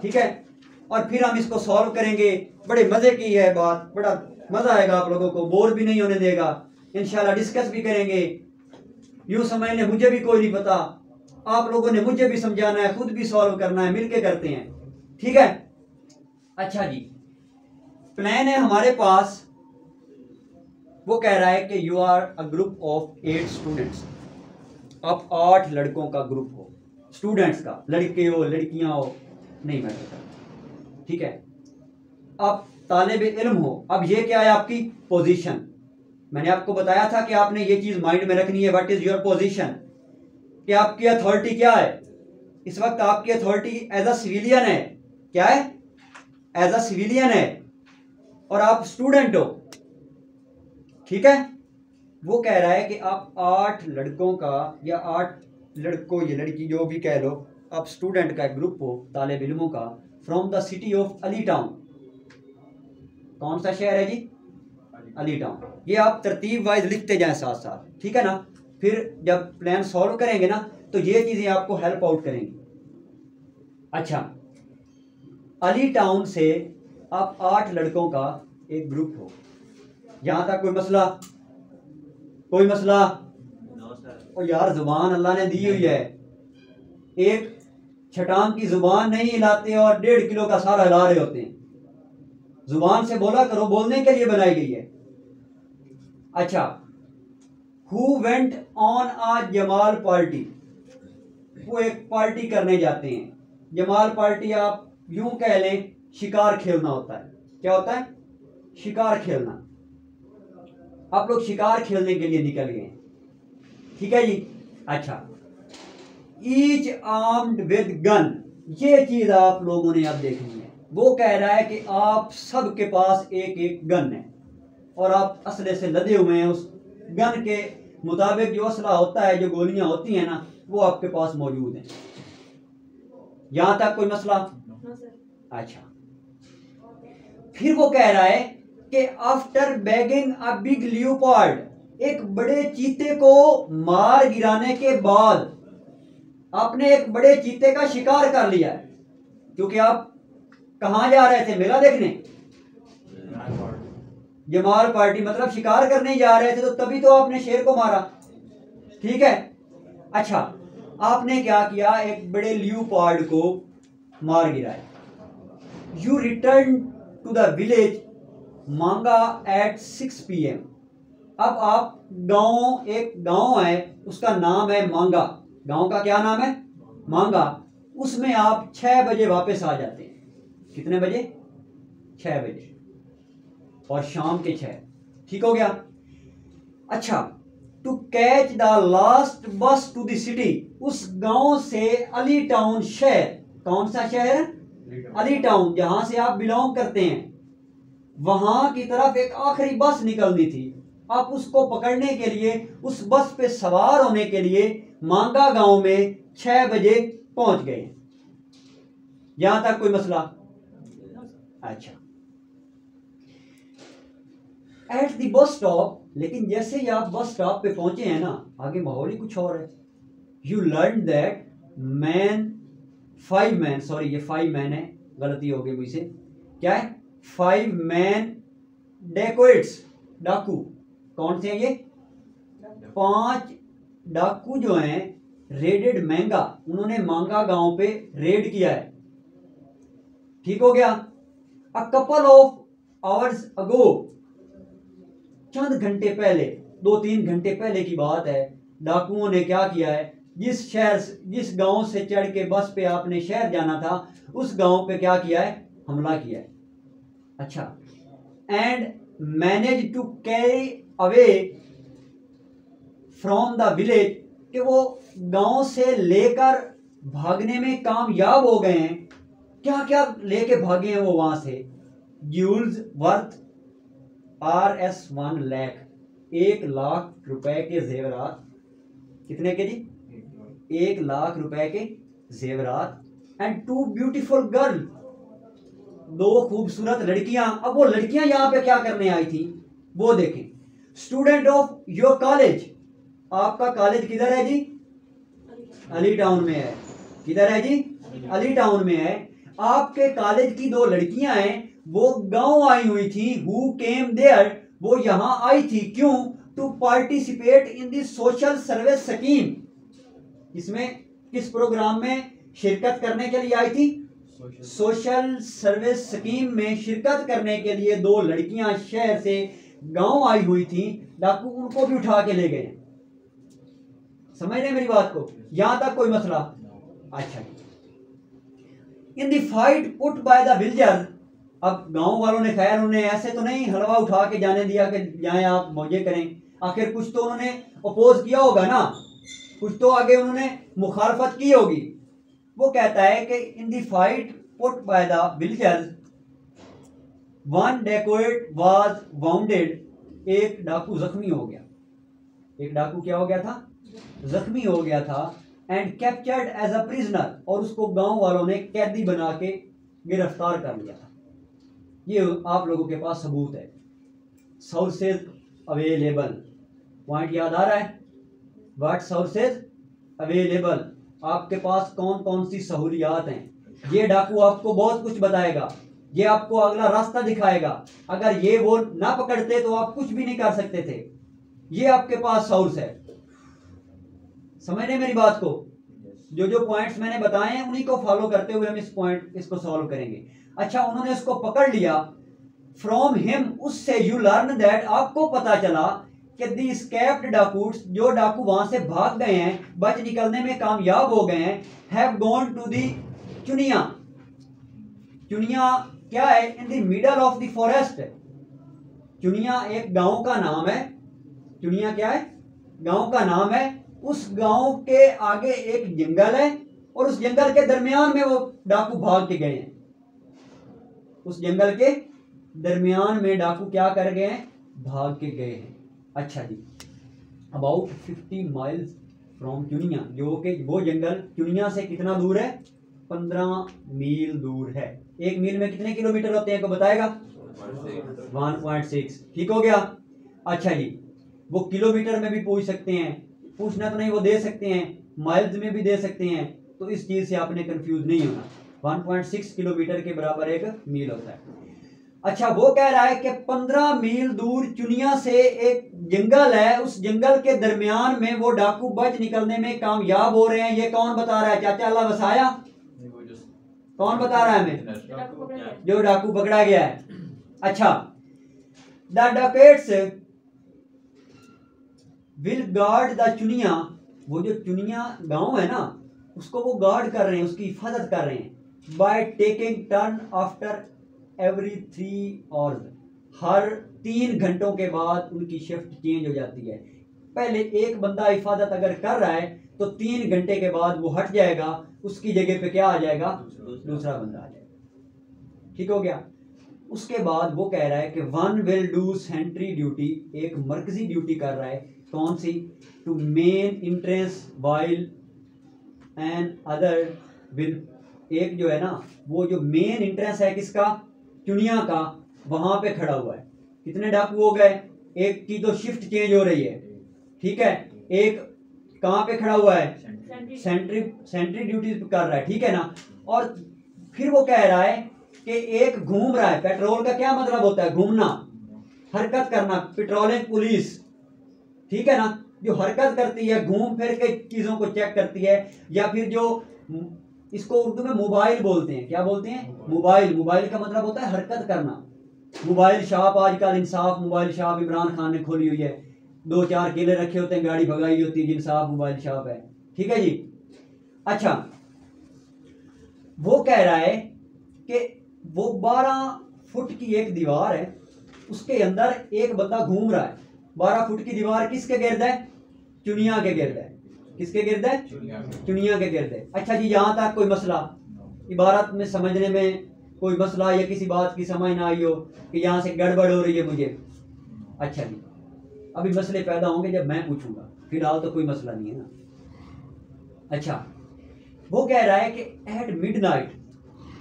ठीक है? और फिर हम इसको सॉल्व करेंगे। बड़े मजे की है बात, बड़ा मजा आएगा, आप लोगों को बोर भी नहीं होने देगा इंशाल्लाह। डिस्कस भी करेंगे, यूं समझने मुझे भी कोई नहीं पता, आप लोगों ने मुझे भी समझाना है, खुद भी सॉल्व करना है, मिलके करते हैं, ठीक है? अच्छा जी, प्लान है हमारे पास, वो कह रहा है कि you are a group of 8 students. आप 8 लड़कों का ग्रुप हो, स्टूडेंट्स का, लड़के हो लड़कियां हो नहीं मैटर करता, ठीक है? आप तालिब इल्म हो। अब ये क्या है आपकी पोजीशन, मैंने आपको बताया था कि आपने ये चीज माइंड में रखनी है, व्हाट इज योर पोजीशन, कि आपकी अथॉरिटी क्या है इस वक्त। आपकी अथॉरिटी एज अ सिविलियन है, क्या है? एज अ सिविलियन है, और आप स्टूडेंट हो, ठीक है? वो कह रहा है कि आप 8 लड़कों का या 8 लड़कों या लड़की जो भी कह लो, आप स्टूडेंट का एक ग्रुप हो, तालिब इल्मों का, from the city of Ali town. कौन सा शहर है जी? अली टाउन। ये आप तरतीब वाइज लिखते जाएं साथ साथ, ठीक है ना? फिर जब प्लान सॉल्व करेंगे ना, तो ये चीजें आपको हेल्प आउट करेंगी। अच्छा, अली टाउन से आप 8 लड़कों का एक ग्रुप हो, यहां तक कोई मसला? कोई मसला? और यार जुबान अल्लाह ने दी हुई है, एक छटांग की जुबान नहीं हिलाते और 1.5 किलो का सारा हिला रहे होते हैं। जुबान से बोला करो, बोलने के लिए बनाई गई है। अच्छा, who went on a Jamal party, वो एक पार्टी करने जाते हैं। जमाल पार्टी आप यूं कह लें शिकार खेलना होता है। क्या होता है? शिकार खेलना। आप लोग शिकार खेलने के लिए निकल गए, ठीक है जी? अच्छा, ईच आर्म्ड विद गन, ये चीज आप लोगों ने अब देखनी है। वो कह रहा है कि आप सबके पास एक एक गन है और आप असले से लदे हुए हैं। उस गन के मुताबिक जो असला होता है, जो गोलियां होती हैं ना, वो आपके पास मौजूद हैं। यहां तक कोई मसला? अच्छा, फिर वो कह रहा है कि after bagging a big leopard, एक बड़े चीते को मार गिराने के बाद आपने एक बड़े चीते का शिकार कर लिया है, क्योंकि आप कहां जा रहे थे? मेला देखने, जमाल पार्टी, मतलब शिकार करने जा रहे थे, तो तभी तो आपने शेर को मारा, ठीक है? अच्छा, आपने क्या किया? एक बड़े लियोपार्ड को मार गिराया। You return to the village Manga at 6 PM। अब आप गांव, एक गांव है उसका नाम है मांगा, गांव का क्या नाम है? मांगा। उसमें आप 6 बजे वापस आ जाते हैं। कितने बजे? 6 बजे, और शाम के 6, ठीक हो गया? अच्छा, टू कैच द लास्ट बस टू द सिटी, उस गांव से अली टाउन शहर, कौन सा शहर? अली टाउन, जहां से आप बिलोंग करते हैं, वहां की तरफ एक आखिरी बस निकलनी थी। आप उसको पकड़ने के लिए, उस बस पे सवार होने के लिए मांगा गांव में 6 बजे पहुंच गए। यहां तक कोई मसला? अच्छा, एट द बस स्टॉप, लेकिन जैसे ही आप बस स्टॉप पे पहुंचे हैं ना, आगे माहौल ही कुछ और है। You learn that man, 5 man, sorry ये 5 मैन है, गलती हो गई मुझसे, क्या है? 5 मैन डेकोइट्स, डाकू। कौन से हैं ये? 5 डाकू जो हैं, रेडेड मांगा, उन्होंने मांगा गांव पे रेड किया है, ठीक हो गया? A couple of hours ago, चंद घंटे पहले, 2-3 घंटे पहले की बात है, डाकुओं ने क्या किया है, जिस गांव से चढ़ के बस पे आपने शहर जाना था, उस गांव पे क्या किया है, हमला किया है। अच्छा, and manage to carry away from the village, कि वो गांव से लेकर भागने में कामयाब हो गए हैं। क्या क्या लेके भागे हैं वो वहां से? Jules worth RS 1 lakh, 1 lakh रुपए के जेवरात। कितने के जी? 1 लाख रुपए के जेवरात। एंड 2 ब्यूटीफुल गर्ल, 2 खूबसूरत लड़कियां। अब वो लड़कियां यहां पे क्या करने आई थी वो देखें। स्टूडेंट ऑफ योर कॉलेज, आपका कॉलेज किधर है जी? अली टाउन में है। किधर है जी? अली टाउन में है। आपके कॉलेज की 2 लड़कियां हैं, वो गांव आई हुई थी। हु केम देयर, वो यहां आई थी क्यों? To participate in the social service scheme. इसमें किस प्रोग्राम में शिरकत करने के लिए आई थी? सोशल सर्विस स्कीम में शिरकत करने के लिए 2 लड़कियां शहर से गांव आई हुई थी। डाकू उनको भी उठा के ले गए। समझ रहे मेरी बात को? यहां तक कोई मसला? अच्छा, इन the fight put by the villagers. अब गांव वालों ने, खैर उन्हें ऐसे तो नहीं हलवा उठा के जाने दिया कि जाएं आप मौजे करें। आखिर कुछ तो उन्होंने अपोज किया होगा ना, कुछ तो आगे उन्होंने मुखालफत की होगी। वो कहता है कि in the fight put by the villagers 1 dacoit was wounded, एक डाकू जख्मी हो गया। एक डाकू क्या हो गया था? जख्मी हो गया था। And captured as a prisoner, और उसको गांव वालों ने कैदी बना के गिरफ्तार कर लिया था। ये आप लोगों के पास सबूत है। सोर्सेज अवेलेबल, पॉइंट याद आ रहा है? व्हाट सोर्सेज अवेलेबल, आपके पास कौन कौन सी सहूलियात हैं। ये डाकू आपको बहुत कुछ बताएगा, ये आपको अगला रास्ता दिखाएगा। अगर ये वो ना पकड़ते तो आप कुछ भी नहीं कर सकते थे। ये आपके पास सोर्स है। समझ रहे मेरी बात को? जो जो पॉइंट्स मैंने बताए हैं उन्हीं को फॉलो करते हुए हम इसको सॉल्व करेंगे। अच्छा, उन्होंने इसको पकड़ लिया। फ्रॉम हिम, उससे यू लर्न दैट, आपको पता चला कि द एस्केप्ड डाकूस, जो डाकू वहां से भाग गए हैं, बच निकलने में कामयाब हो गए हैं, have gone to the Chunia. Chunia क्या है? In the middle of the forest. Chunia एक गांव का नाम है। चुनिया क्या है? गांव का नाम है। उस गांव के आगे एक जंगल है, और उस जंगल के दरमियान में वो डाकू भाग के गए हैं। उस जंगल के दरमियान में डाकू क्या कर गए हैं? भाग के गए हैं। अच्छा जी, अबाउट 50 माइल्स फ्रॉम चुनिया, जो कि वो जंगल चुनिया से कितना दूर है? 15 मील दूर है। 1 मील में कितने किलोमीटर होते हैं को बताएगा? 1.6। ठीक हो गया? अच्छा जी, वो किलोमीटर में भी पूछ सकते हैं, पूछना तो नहीं, वो दे सकते हैं, माइल्स में भी दे सकते हैं। तो इस चीज से आपने कंफ्यूज नहीं होना। 1.6 किलोमीटर के बराबर 1 मील होता है। अच्छा, वो कह रहा है कि 15 मील दूर चुनिया से एक जंगल है, उस जंगल के दरमियान में वो डाकू बच निकलने में कामयाब हो रहे हैं। ये कौन बता रहा है? चाचा अल्लाह बसाया? कौन बता रहा है हमें? जो डाकू पकड़ा गया है। अच्छा, द डकैट्स विल गार्ड द चुनिया, वो जो चुनिया गांव है ना, उसको वो गार्ड कर रहे हैं, उसकी हिफाजत कर रहे हैं। By taking turn after every 3 hours, हर 3 घंटों के बाद उनकी शिफ्ट चेंज हो जाती है। पहले एक बंदा हिफाजत अगर कर रहा है तो 3 घंटे के बाद वो हट जाएगा, उसकी जगह पे क्या आ जाएगा? दूसरा बंदा आ जाएगा। ठीक हो गया? उसके बाद वो कह रहा है कि 1 विल डू सेंट्री ड्यूटी, एक मरकजी ड्यूटी कर रहा है। कौन सी? Two main entrance while and other will, एक जो है ना, वो जो मेन इंट्रेंस है किसका? चुनिया का, वहां पे खड़ा हुआ है। कितने डाकू हो गए? एक की तो शिफ्ट चेंज हो रही है, ठीक है, एक कहां पे खड़ा हुआ है? सेंट्री ड्यूटी कर रहा है, ठीक है ना। और फिर वो कह रहा है कि एक घूम रहा है। पेट्रोल का क्या मतलब होता है? घूमना, हरकत करना, पेट्रोलिंग पुलिस, ठीक है ना, जो हरकत करती है, घूम फिर के चीजों को चेक करती है। या फिर जो इसको उर्दू में मोबाइल बोलते हैं, क्या बोलते हैं? मोबाइल। मोबाइल का मतलब होता है हरकत करना, मोबाइल शॉप आजकल इंसाफ मोबाइल शॉप इमरान खान ने खोली हुई है, 2-4 केले रखे होते हैं, गाड़ी भगाई होती है, इंसाफ मोबाइल शॉप है। ठीक है जी। अच्छा, वो कह रहा है कि वो 12 फुट की एक दीवार है, उसके अंदर एक बंदा घूम रहा है। 12 फुट की दीवार किसके गिर्द है? चुनिया के गिर्द है। किसके गिर्द है? चुनिया के गिर्द है। अच्छा जी, यहाँ तक कोई मसला इबारत में समझने में कोई मसला या किसी बात की समझ ना आई हो कि यहाँ से गड़बड़ हो रही है मुझे? अच्छा जी, अभी मसले पैदा होंगे जब मैं पूछूंगा, फिलहाल तो कोई मसला नहीं है ना। अच्छा, वो कह रहा है कि एट मिडनाइट,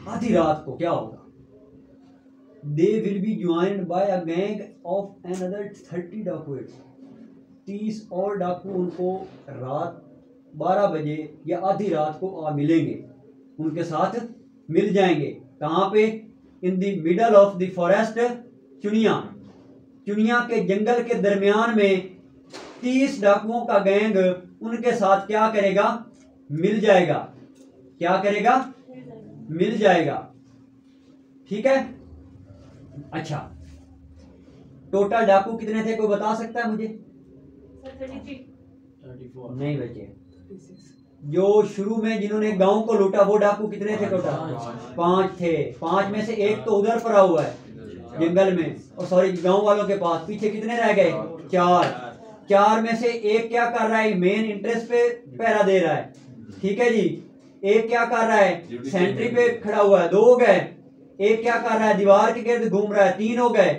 आधी रात को क्या होगा? They will be joined bye a gang of another 30 डाकुएट्स। 30 और डाकू उनको रात 12 बजे या आधी रात को आ मिलेंगे, उनके साथ मिल जाएंगे। कहाँ पे? In the middle of the forest, Chunia, Chunia के जंगल के दरमियान में 30 डाकुओं का गैंग उनके साथ क्या करेगा? मिल जाएगा। क्या करेगा? मिल जाएगा। ठीक है। अच्छा, टोटल डाकू कितने थे, कोई बता सकता है मुझे? 34 नहीं बचे। जो शुरू में जिन्होंने गांव को लूटा वो डाकू कितने थे टोटल? 5 थे। 5 में से एक तो उधर पड़ा हुआ है जंगल में, और सॉरी गांव वालों के पास। पीछे कितने रह गए? 4। 4 में से एक क्या कर रहा है? मेन इंटरेस्ट पे पहरा दे रहा है। ठीक है जी। एक क्या कर रहा है? सेंट्री पे खड़ा हुआ है, 2 हो गए। एक क्या कर रहा है? दीवार के गिर्द घूम रहा है, 3 हो गए।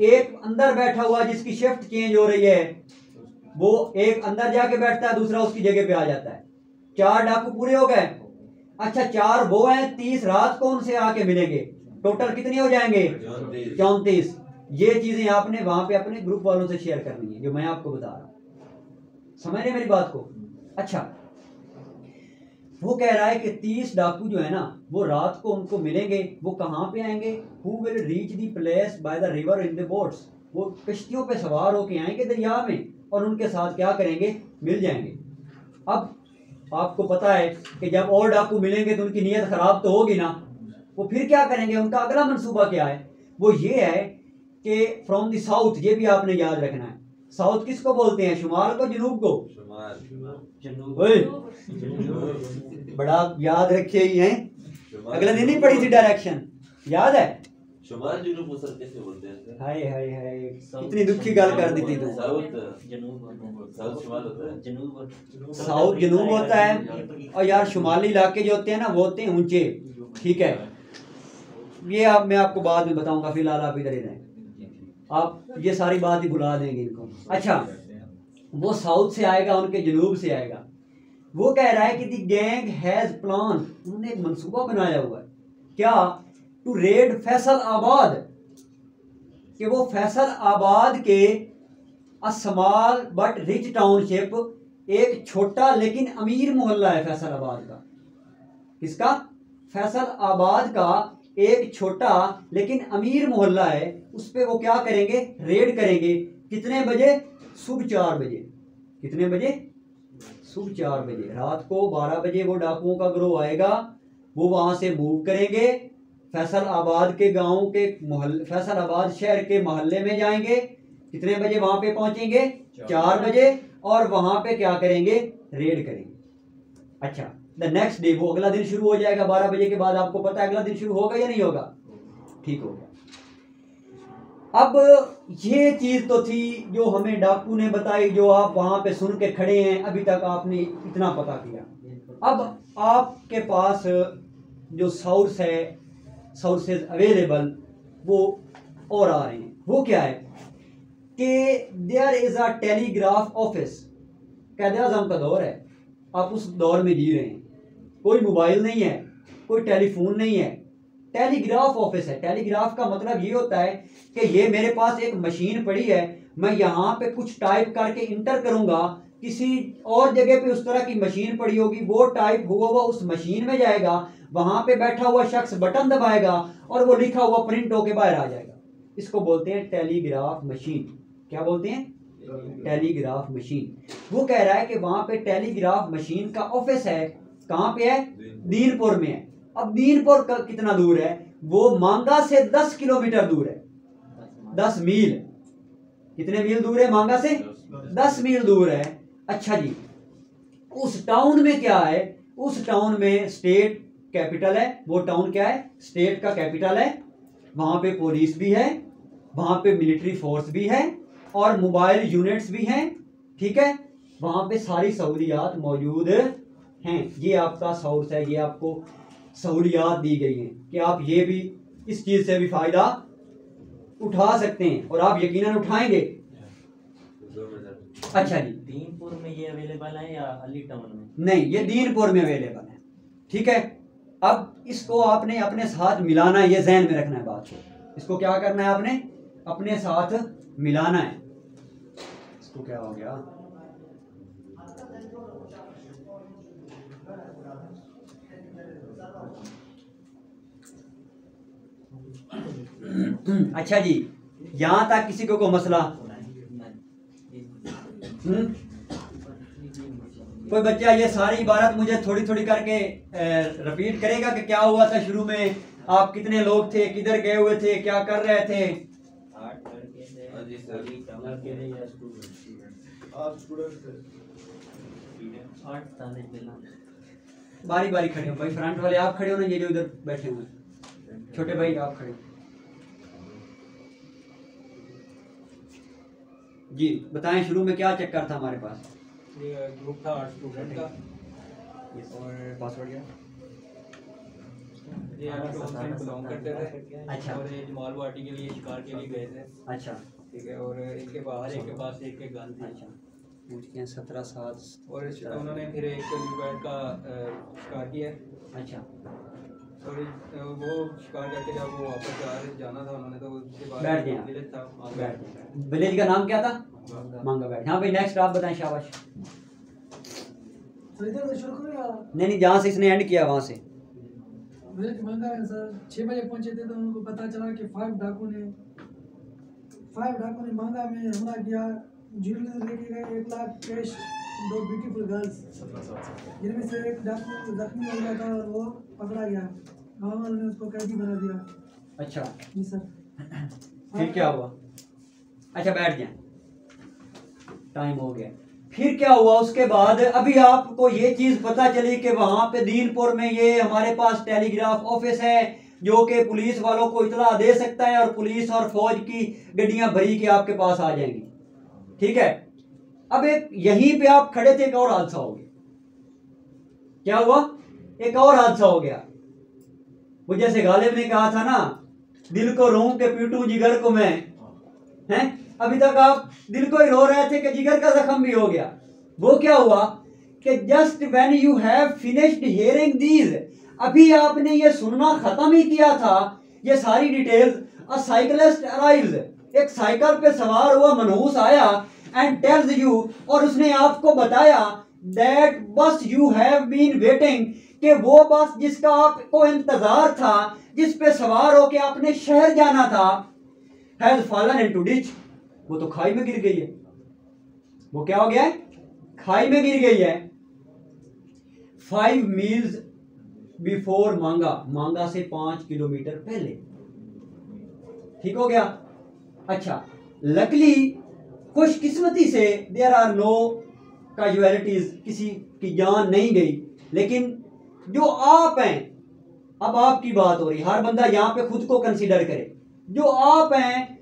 एक अंदर बैठा हुआ जिसकी शिफ्ट चेंज हो रही है, वो एक अंदर जाके बैठता है, दूसरा उसकी जगह पे आ जाता है। 4 डाकू पूरे हो गए। अच्छा, 4 वो हैं, 30 रात को उनसे आके मिलेंगे। टोटल कितने हो जाएंगे? 34। ये चीजें आपने वहां पे अपने ग्रुप वालों से शेयर करनी है जो मैं आपको बता रहा हूं। समझ रहे मेरी बात को? अच्छा, वो कह रहा है कि 30 डाकू जो है ना, वो रात को उनको मिलेंगे। वो कहाँ पे आएंगे? Who will reach the place by the river in the boats. वो कश्तियों पे सवार होके आएंगे दरिया में, और उनके साथ क्या करेंगे? मिल जाएंगे। अब आपको पता है कि जब और डाकू मिलेंगे तो उनकी नीयत खराब तो होगी ना। वो फिर क्या करेंगे? उनका अगला मंसूबा क्या है? वो ये है कि फ्रॉम द साउथ, ये भी आपने याद रखना है। साउथ किसको बोलते हैं? शुमाल को, जनूब को? बड़ा याद रखे ही हैं। अगले दिन नहीं पढ़ी थी डायरेक्शन, याद है? शुमाल जुनूब को सर कैसे बोलते हैं? हाय हाय हाय, कितनी दुखी गल कर दी थी तू। साउथ शुमाल होता है, साउथ जनूब होता है, और यार शुमाली इलाके जो होते हैं ना, वो होते हैं ऊंचे। ठीक है, ये आप मैं आपको बाद में बताऊंगा, फिलहाल आप इधर ही रहें। आप ये सारी बात ही भुला देंगे इनको। अच्छा, वो साउथ से आएगा, उनके जनूब से आएगा। वो कह रहा है कि द गैंग हैज प्लान, उन्होंने एक मंसूबा बनाया हुआ है। क्या? टू रेड फैसल आबाद, कि वो फैसल आबाद के a small but rich township, एक छोटा लेकिन अमीर मोहल्ला है फैसल आबाद का। किसका? फैसल आबाद का एक छोटा लेकिन अमीर मोहल्ला है, उस पे वो क्या करेंगे? रेड करेंगे। कितने बजे? सुबह 4 बजे। कितने बजे? सुबह 4 बजे। रात को 12 बजे वो डाकुओं का गिरोह आएगा, वो वहां से मूव करेंगे, फैसल आबाद के गांव के मोहल्ले, फैसल आबाद शहर के मोहल्ले में जाएंगे। कितने बजे वहां पे पहुंचेंगे? 4 बजे। और वहां पे क्या करेंगे? रेड करेंगे। अच्छा, द नेक्स्ट डे, वो अगला दिन शुरू हो जाएगा 12 बजे के बाद। आपको पता है अगला दिन शुरू होगा या नहीं होगा? ठीक हो गया। अब ये चीज तो थी जो हमें डाकू ने बताई, जो आप वहां पे सुन के खड़े हैं, अभी तक आपने इतना पता किया। अब आपके पास जो सोर्स है, सोर्सेज अवेलेबल, वो और आ रहे हैं। वो क्या है कि there is a telegraph office. Quaid-e Azam का दौर है, आप उस दौर में जी रहे हैं। कोई मोबाइल नहीं है, कोई टेलीफोन नहीं है, टेलीग्राफ ऑफिस है। टेलीग्राफ का मतलब ये होता है कि ये मेरे पास एक मशीन पड़ी है, मैं यहाँ पे कुछ टाइप करके इंटर करूंगा, किसी और जगह पे उस तरह की मशीन पड़ी होगी, वो टाइप हुआ हुआ उस मशीन में जाएगा, वहां पे बैठा हुआ शख्स बटन दबाएगा और वो लिखा हुआ प्रिंट होके बाहर आ जाएगा। इसको बोलते हैं टेलीग्राफ मशीन। क्या बोलते हैं? Telegraph machine. वो कह रहा है कि वहां पे टेलीग्राफ मशीन का ऑफिस है। कहाँ पे है? दीनपुर में है। अब दीनपुर कितना दूर है? वो मांगा से 10 किलोमीटर दूर है। 10 मील। कितने मील दूर है मांगा से? 10 मील दूर है। अच्छा जी, उस टाउन में क्या है? उस टाउन में स्टेट कैपिटल है। वो टाउन क्या है? स्टेट का कैपिटल है। वहां पे पुलिस भी है, वहां पे मिलिट्री फोर्स भी है और मोबाइल यूनिट्स भी हैं। ठीक है, वहां पे सारी सहूलियात मौजूद हैं। ये आपका सोर्स है, ये आपको सहूलियात दी गई हैं कि आप ये भी इस चीज से भी फायदा उठा सकते हैं और आप यकीनन उठाएंगे। अच्छा जी, दीनपुर में ये अवेलेबल है या अली टाउन में? नहीं, ये दीनपुर में अवेलेबल है। ठीक है, अब इसको आपने अपने साथ मिलाना है, ये ज़हन में रखना है बात को। इसको क्या करना है? आपने अपने साथ मिलाना है। इसको क्या हो गया? अच्छा जी, यहां तक किसी को मसला? कोई बच्चा ये सारी इबारत मुझे थोड़ी थोड़ी करके रिपीट करेगा कि क्या हुआ था शुरू में, आप कितने लोग थे, किधर गए हुए थे, क्या कर रहे थे? 8 लड़के थे। जी सर। लड़के थे या स्टूडेंट? 8 स्टूडेंट थे। 8 ताले मिला। बारी बारी खड़े हो भाई, फ्रंट वाले आप खड़े हो ना, ये जो इधर बैठे हुए हैं। छोटे भाई आप खड़े हो जी। बताएं शुरू में क्या चक्कर था हमारे पास? ये ग्रुप था 8 स्टूडेंट का और पासवर्ड क्या? ये 8 लोग से बिलोंग करते थे। अच्छा। और ये जमाल वाटी के लिए शिकार के लिए गए थे। अच्छा ठीक है, और इनके बाहर एक के पास एक गन थी। अच्छा, पूछ के 17 साल। और उन्होंने फिर एक ल्यूबैट का शिकार किया। अच्छा, और वो शिकार करके जब वो वापस जाना था उन्होंने, तो उसके बाद बैठ गया। विलेज था, वहाँ बैठ गए। विलेज का नाम क्या था? मांगा बैठ। हाँ भाई, नेक्स्ट आप बताएं। शाबाश। तो इधर से शुरू करें या नहीं नहीं, जहाँ से इसने एंड किया वहाँ से। विलेज मांगा है सर। 6 बजे पहुंचे थे तो उनको पता चला कि 5 डाकू ने मांगा में हमला किया। ज्वेलरी लेके गए, 1 लाख कैश, 2 ब्यूटीफुल गर्ल्स, जिनमें से एक डाकू जख्मी हो गया था और वो पकड़ा गया। गाँव वालों ने उसको कैदी बना दिया। अच्छा, जी सर। फिर क्या हुआ? अच्छा बैठ जाए, टाइम हो गया। फिर क्या हुआ उसके बाद? अभी आपको ये चीज पता चली कि वहां पे दीनपुर में ये हमारे पास टेलीग्राफ ऑफिस है जो कि पुलिस वालों को इतला दे सकता है और पुलिस और फौज की गड्डियां भरी के आपके पास आ जाएंगी। ठीक है, अब एक यहीं पे आप खड़े थे, एक और हादसा हो गया। क्या हुआ? एक और हादसा हो गया। वो जैसे गालिब ने कहा था ना, दिल को रोऊं के पीटूं जिगर को मैं, हैं? अभी तक आप दिल को ही रो रहे थे कि जिगर का जख्म भी हो गया। वो क्या हुआ कि just when you have finished hearing these, अभी आपने ये सुनना खत्म ही किया था ये सारी डिटेल्स, अ साइकिलिस्ट अराइव्स, एक साइकिल पे सवार हुआ मनहूस आया एंड टेल्स यू, और उसने आपको बताया दैट बस यू हैव बीन वेटिंग, कि वो बस जिसका आपको इंतजार था, जिस पे सवार होके आपने शहर जाना था, हैज फॉलन इनटू डिच, वो तो खाई में गिर गई है। वो क्या हो गया है? खाई में गिर गई है। 5 मील्स बिफोर मांगा, मांगा से 5 किलोमीटर पहले। ठीक हो गया? अच्छा, लकली, खुशकिस्मती से देयर आर नो कैजुअलिटीज, किसी की जान नहीं गई। लेकिन जो आप हैं, अब आपकी बात हो रही, हर बंदा यहां पे खुद को कंसीडर करे। जो आप हैं,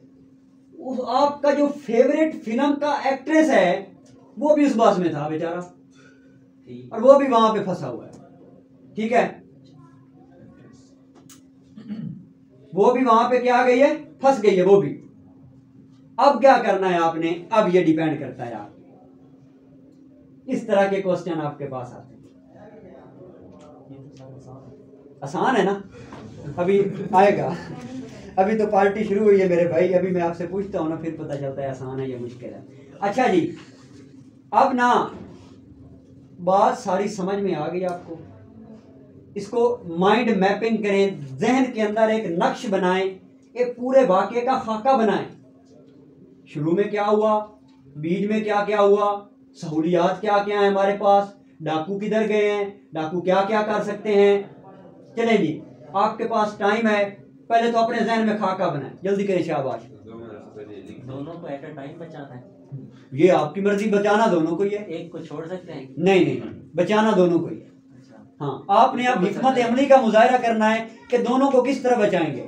उस आपका जो फेवरेट फिल्म का एक्ट्रेस है वो भी उस बस में था बेचारा, और वो भी वहां पे फंसा हुआ है। ठीक है, वो भी वहां पे क्या गई है? फंस गई है वो भी। अब क्या करना है आपने? अब ये डिपेंड करता है आप, इस तरह के क्वेश्चन आपके पास आते हैं। आसान है ना? अभी आएगा, अभी तो पार्टी शुरू हुई है मेरे भाई। अभी मैं आपसे पूछता हूँ ना, फिर पता चलता है आसान है या मुश्किल है। अच्छा जी, अब ना बात सारी समझ में आ गई आपको। इसको माइंड मैपिंग करें, जहन के अंदर एक नक्श बनाएं, एक पूरे वाक़े का खाका बनाएं। शुरू में क्या हुआ, बीच में क्या क्या हुआ, सहूलियात क्या क्या है हमारे पास, डाकू किधर गए हैं, डाकू क्या क्या कर सकते हैं। चलें जी, आपके पास टाइम है, पहले तो अपने जहन में खाका बनाएं, जल्दी करें। शाबाश। दोनों को एट अ टाइम बचाना है? ये आपकी मर्जी, बचाना दोनों को ही है। एक को छोड़ सकते हैं? नहीं नहीं, बचाना दोनों को ही है। अच्छा, हाँ, आपने अब हिकमत अमली का मुजाहरा करना है कि दोनों को किस तरह बचाएंगे।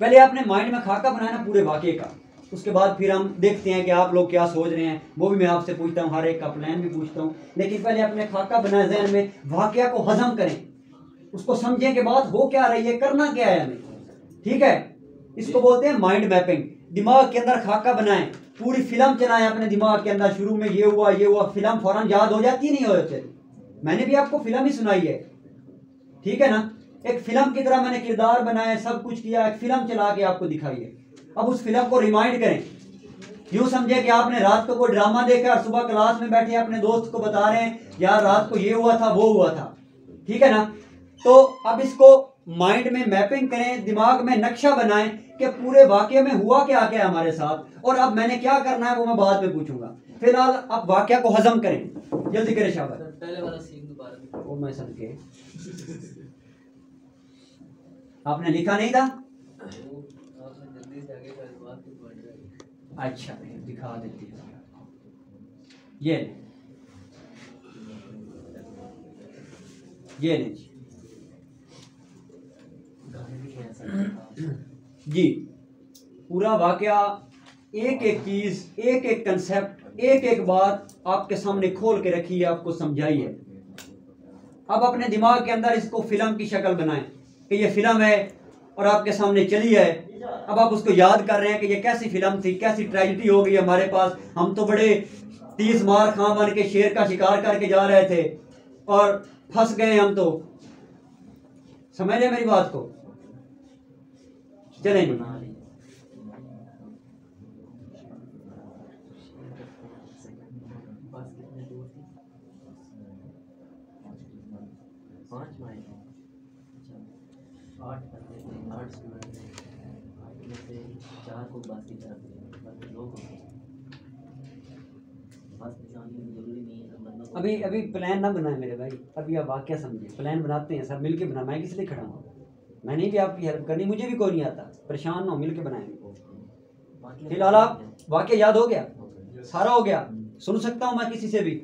पहले आपने माइंड में खाका बनाना पूरे वाकये का, उसके बाद फिर हम देखते हैं कि आप लोग क्या सोच रहे हैं, वो भी मैं आपसे पूछता हूँ, हर एक का प्लान भी पूछता हूँ। लेकिन पहले अपने खाका बनाए जहन में, वाकया को हजम करें, उसको समझें कि बात हो क्या रही है, करना क्या है हमें। ठीक है, इसको बोलते हैं माइंड मैपिंग। दिमाग के अंदर खाका बनाएं, पूरी फिल्म चलाएं अपने दिमाग के अंदर, शुरू में ये हुआ, फिल्म फौरन याद हो जाती नहीं हो जाती। मैंने भी आपको फिल्म ही सुनाई है, ठीक है ना, एक फिल्म की तरह मैंने किरदार बनाए, सब कुछ किया, एक फिल्म चला के आपको दिखाई है। अब उस फिल्म को रिमाइंड करें, यूं समझे कि आपने रात को कोई ड्रामा देखा और सुबह क्लास में बैठे अपने दोस्त को बता रहे हैं यार रात को ये हुआ था, वो हुआ था, ठीक है ना। तो अब इसको माइंड में मैपिंग करें, दिमाग में नक्शा बनाएं कि पूरे वाकये में हुआ क्या क्या हमारे साथ, और अब मैंने क्या करना है वो मैं बाद में पूछूंगा। फिलहाल अब वाकया को हजम करें, जल्दी करें शाबाश। पहले वाला सीन दोबारा वो मैं समझ के आपने लिखा नहीं था? आपने जल्दी से आगे का बात तो बढ़ रही। अच्छा दिखा देती है, ये ले जी, पूरा वाकया, एक एक चीज, एक एक कंसेप्ट, एक एक बात आपके सामने खोल के रखी है, आपको समझाई है। अब अपने दिमाग के अंदर इसको फिल्म की शक्ल बनाएं कि ये फिल्म है और आपके सामने चली है। अब आप उसको याद कर रहे हैं कि ये कैसी फिल्म थी, कैसी ट्रेजेडी हो गई हमारे पास, हम तो बड़े 30 मार खां बन के शेर का शिकार करके जा रहे थे और फंस गए हम। तो समझ रहे मेरी बात को? चलें जी। अभी अभी प्लान ना बनाए मेरे भाई, अभी आप वाकया समझिए, प्लान बनाते हैं सब मिलके बना। मैं किस लिए खड़ा हूँ, मैंने भी आपकी हेल्प करनी, मुझे भी कोई नहीं आता, परेशान ना हो, मिलके बनाएंगे। फिलहाल आप वाकया याद हो गया, सारा हो गया, सुन सकता हूँ मैं किसी से भी?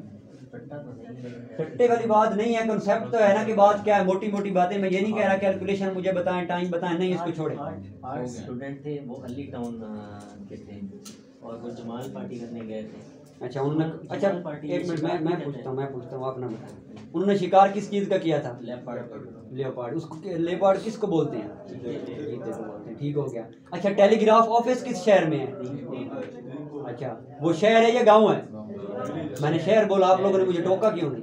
टट्टे वाली बात नहीं है, कॉन्सेप्ट तो है ना कि बात क्या है, मोटी मोटी बातें। मैं ये नहीं कह रहा कैलकुलेशन मुझे बताएं, टाइम बताएं, नहीं, इसको छोड़े। आर्ट स्टूडेंट थे वो अली टाउन के थे और वो जमाल पार्टी करने गए थे। अच्छा उन्होंने, अच्छा एक मिनट, मैं पूछता हूँ, आप ना बताएं। उन्होंने शिकार किस चीज़ का किया था? लेपर्ड। उसको लेपर्ड किसको बोलते हैं? चीते को बोलते हैं, ठीक हो गया। अच्छा टेलीग्राफ ऑफिस किस शहर में है? अच्छा वो शहर है या गांव है? मैंने शहर बोला, आप लोगों ने मुझे टोका क्यों नहीं?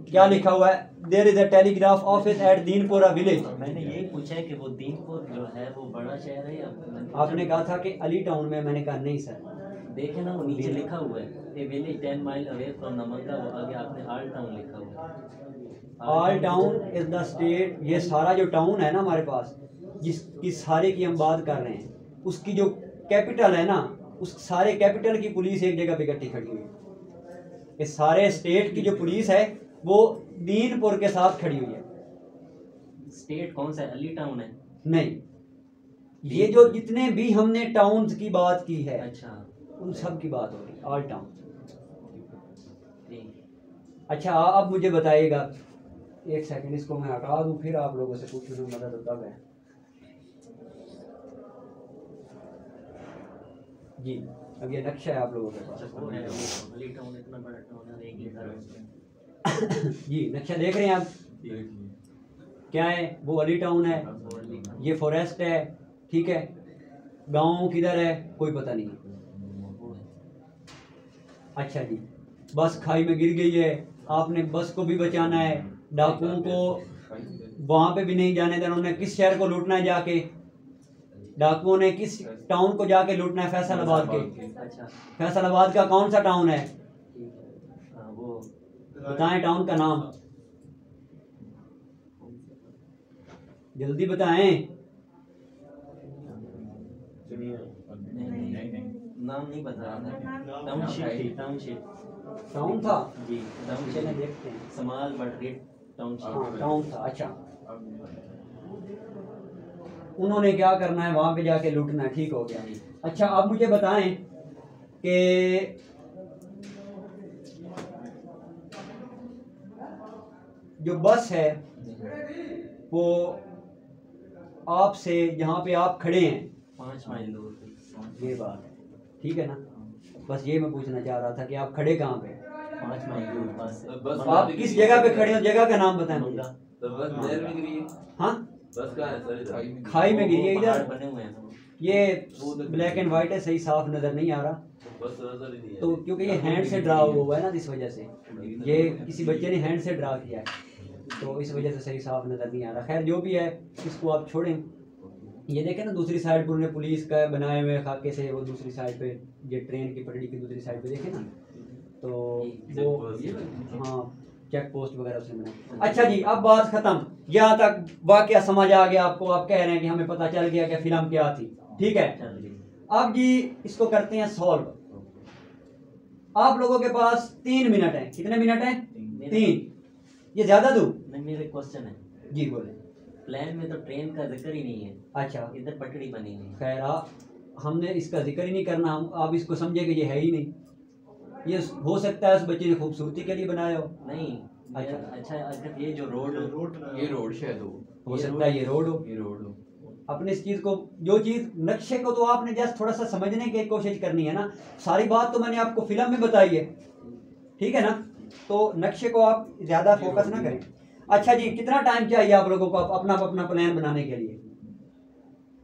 क्या लिखा हुआ है? There is a telegraph office at Dinpura village. मैंने यही पूछा है कि वो दीनपुर जो है वो बड़ा शहर है या? आपने कहा था कि अली टाउन में, मैंने कहा नहीं सर। देखे ना वो नीचे लिखा हुआ है a village 10 mile away from Namanga, वो आगे आपने आल टाउन लिखा हुआ है। Ali Town is the state. ये सारा जो टाउन है ना हमारे पास, जिसकी सारे की हम बात कर रहे हैं, उसकी जो कैपिटल है ना, उस सारे कैपिटल की पुलिस एक जगह पे इकट्ठी खड़ी हुई है। इस सारे स्टेट की जो पुलिस है वो दीनपुर के साथ खड़ी हुई है। स्टेट कौन सा है? अली टाउन है? नहीं, ये जो जितने भी हमने टाउन्स की बात की है, अच्छा उन सब की बात हो रही है, ऑल टाउन। ठीक। अच्छा अब मुझे बताइएगा, एक सेकंड इसको मैं हटा दूं, फिर आप लोगों से पूछूं मदद होता है जी। अब ये नक्शा है आप लोगों के पास। वो है वो अली टाउन इतना बड़ा टाउन है, एक ही घर जी नक्शा देख रहे हैं आप? क्या है वो? अली टाउन है, ये फॉरेस्ट है, ठीक है। गांव किधर है कोई पता नहीं। अच्छा जी, बस खाई में गिर गई है, आपने बस को भी बचाना है, डाकुओं को वहां पे भी नहीं जाने देना। उन्होंने किस शहर को लूटना है जाके? डाकुओं ने किस टाउन को जाके लूटना है? फैसलाबाद के। अच्छा फैसलाबाद का कौन सा टाउन है? वो बताएं टाउन का नाम, जल्दी बताएं। नाम नहीं बता रहा था। टाउनशिप थी, टाउनशिप टाउन था जी, चले टाउनशिप देखते हैं। समाल बटरेट टाउनशिप। हाँ टाउन था। अच्छा उन्होंने क्या करना है, वहां पे जाके लूटना है। ठीक हो गया। अच्छा, आप मुझे बताएं कि जो बस है वो आपसे जहाँ पे आप खड़े हैं 5 माइल दूर, ये बात है, ठीक है ना? बस ये मैं पूछना चाह रहा था कि आप खड़े कहाँ पे? 5 माइल दूर बस है। बस आप किस जगह पे खड़े हो? जगह का नाम बताएं मुझे। मंगा तो बस नहर में गिरी है। हाँ, बस कहाँ है सर? इधर खाई में गिरी है पहाड़ इधर। बने हुए हैं। ये ब्लैक एंड व्हाइट है, सही साफ नजर नहीं आ रहा। बस नजर ही नहीं है। तो क्योंकि ये हैंड से ड्रा हुआ है ना, इस वजह से ये किसी बच्चे ने हैंड से ड्रा किया है, तो इस वजह से सही साफ नजर नहीं आ रहा। खैर जो भी है, इसको आप छोड़ें। ये देखें ना, दूसरी साइड पर उन्होंने पुलिस का बनाए हुए खाके से, वो दूसरी साइड पे, ये ट्रेन की पटड़ी की दूसरी साइड पे देखें ना, तो वो हाँ चेक पोस्ट वगैरह उसने बनाया। अच्छा जी, अब बात खत्म, यहाँ तक वाकया समझ आ गया आपको। आप कह रहे हैं कि हमें पता चल गया कि फिल्म क्या थी, ठीक है। अब जी इसको करते हैं सॉल्व। आप लोगों के पास 3 मिनट है। कितने मिनट है? 3। ये ज्यादा दूं? नहीं, मेरे क्वेश्चन है जी बोले। प्लान में तो ट्रेन का जिक्र ही नहीं है, अच्छा, इधर पटड़ी बनी हुई है। खैर हमने इसका जिक्र ही नहीं करना। हम आप इसको समझे कि ये है ही नहीं। ये हो सकता है उस बच्चे ने खूबसूरती के लिए बनाया हो। नहीं, अच्छा। अच्छा अगर ये जो रोड ये रोड शायद हो सकता है ये रोड हो। ये रोड हो। अपने इस चीज को, जो चीज नक्शे को तो आपने जस्ट थोड़ा सा समझने की कोशिश करनी है ना। सारी बात तो मैंने आपको फिल्म में बताई है, ठीक है ना? तो नक्शे को आप ज्यादा फोकस ना करें। अच्छा जी, कितना टाइम चाहिए आप लोगों को अपना अपना प्लान बनाने के लिए?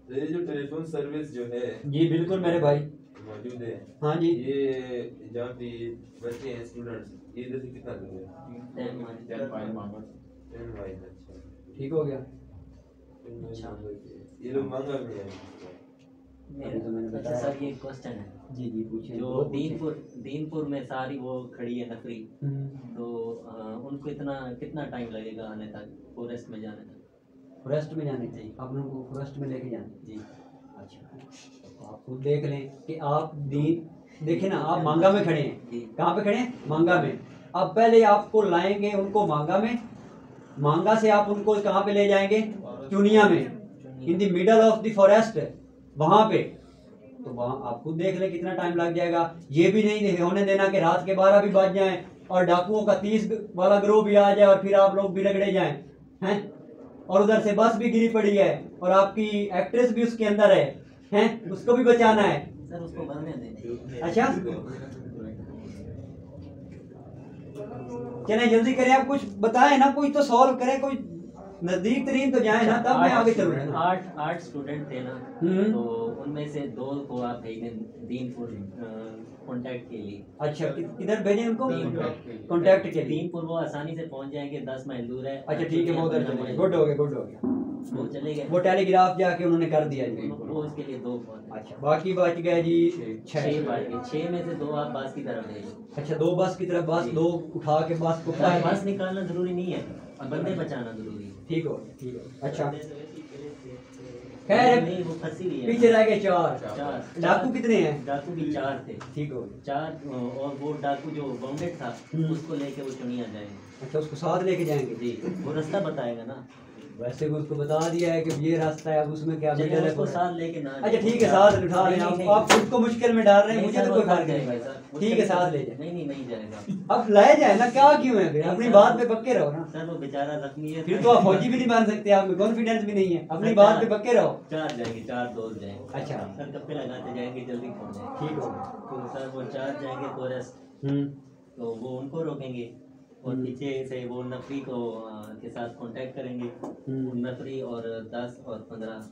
तो ये जो टेलीफोन सर्विस जो है जी बिल्कुल मेरे भाई, मौजूद है। हाँ जी। ये जहाँ पे बच्चे हैं, स्टूडेंट्स, ये इधर से कितना दूर है? 10 माइल। 10 माइल। 10 माइल। अच्छा, ठीक हो गया। 10 माइल। ये लोग मांगा में है। अभी तो मैंने अच्छा बताया। सर, ये क्वेश्चन है जी जी पूछिए। जो दो पूछिए। दीनपुर में सारी वो खड़ी है नफरी, हम्म। तो उनको कितना टाइम लगेगा आने तक, फॉरेस्ट में जाने तक? फॉरेस्ट में जाने चाहिए आप लोगों को, फॉरेस्ट में लेके जाने। जी। अच्छा, तो आप खुद देख लें कि आप देखिए ना, आप मांगा में खड़े हैं। जी। कहाँ पे खड़े हैं? मांगा में। अब पहले आपको लाएंगे उनको मांगा में, मांगा से आप उनको कहाँ पे ले जाएंगे? चुनिया में, इन the middle of the forest, वहां पे। तो वहां आप खुद देख लें कितना टाइम लग जाएगा। ये भी नहीं होने देना कि रात के 12 भी बज जाएं और डाकुओं का 30 वाला ग्रोह भी आ जाए और फिर आप लोग भी रगड़े जाएं, हैं? और उधर से बस भी गिरी पड़ी है और आपकी एक्ट्रेस भी उसके अंदर हैं? उसको भी बचाना है। सर उसको बनने दें। अच्छा, चले जल्दी करें, आप कुछ बताएं ना, कोई तो सॉल्व करें, कोई नजदीक तरीन तो जाए ना, तब मैं आगे चलूंगा। 8 स्टूडेंट थे ना, तो उनमें से 2 को आप भेज दें दीनपुर कांटेक्ट के लिए। अच्छा, किधर भेजें उनको? दीनपुर। कांटेक्ट के लिए। दीनपुर वो आसानी से पहुंच जाएंगे, 10 माइल दूर है। अच्छा ठीक है, वो उधर चले गए। गुड हो गया, गुड हो गया। वो चले गए, वो टेलीग्राफ जाके उन्होंने कर दिया जी। वो उसके लिए 2 बहुत है। अच्छा, बाकी बच गए जी 6 6। बार के 6 में से 2 आप बस की तरफ भेजो। अच्छा, 2 बस की तरफ, बस 2 उठा के बस को बस निकालना जरूरी नहीं है, बंदे बचाना जरूरी है। ठीक हो गया, ठीक हो। अच्छा खैर, नहीं वो फंसी हुई है। पीछे रह गए 4। 4 डाकू कितने हैं? डाकू भी 4 थे। ठीक हो गया। 4 और वो डाकू जो बाउंडेड था उसको लेके वो चुनिया जाएंगे। अच्छा, उसको साथ लेके जाएंगे जी, वो रास्ता बताएगा ना। वैसे भी उसको बता दिया है कि ये रास्ता है, अब उसमें क्या चलिए मिडल है उसको थोड़ा। साथ लेके ना। अच्छा ठीक है, साथ उठा रहे हैं नहीं, नहीं, आप खुद को मुश्किल में डाल रहे हैं, नहीं, मुझे सर, तो वो कोई फर्क जाएगा नहीं सर, वो ठीक है, साथ ले जाए। नहीं जाएगा। अब लाए जाए ना, क्या क्यों है फिर? नहीं, अपनी सर, बात पे पक्के रहो ना। सर वो बेचारा जख्मी है। फिर तो आप फौजी भी नहीं बन सकते, आप में कॉन्फिडेंस भी नहीं है। अपनी बात पे पक्के रहो। 4 जाएंगे, 4 दोस्त जाएंगे। अच्छा। सर कप्पे लगाते जाएंगे, जल्दी पहुंच जाएंगे। ठीक हो। तो सर वो 4 जाएंगे फॉरेस्ट, तो वो उनको रोकेंगे और पीछे से वो नफरी को के साथ कांटेक्ट करेंगे। नफरी और 10 और 15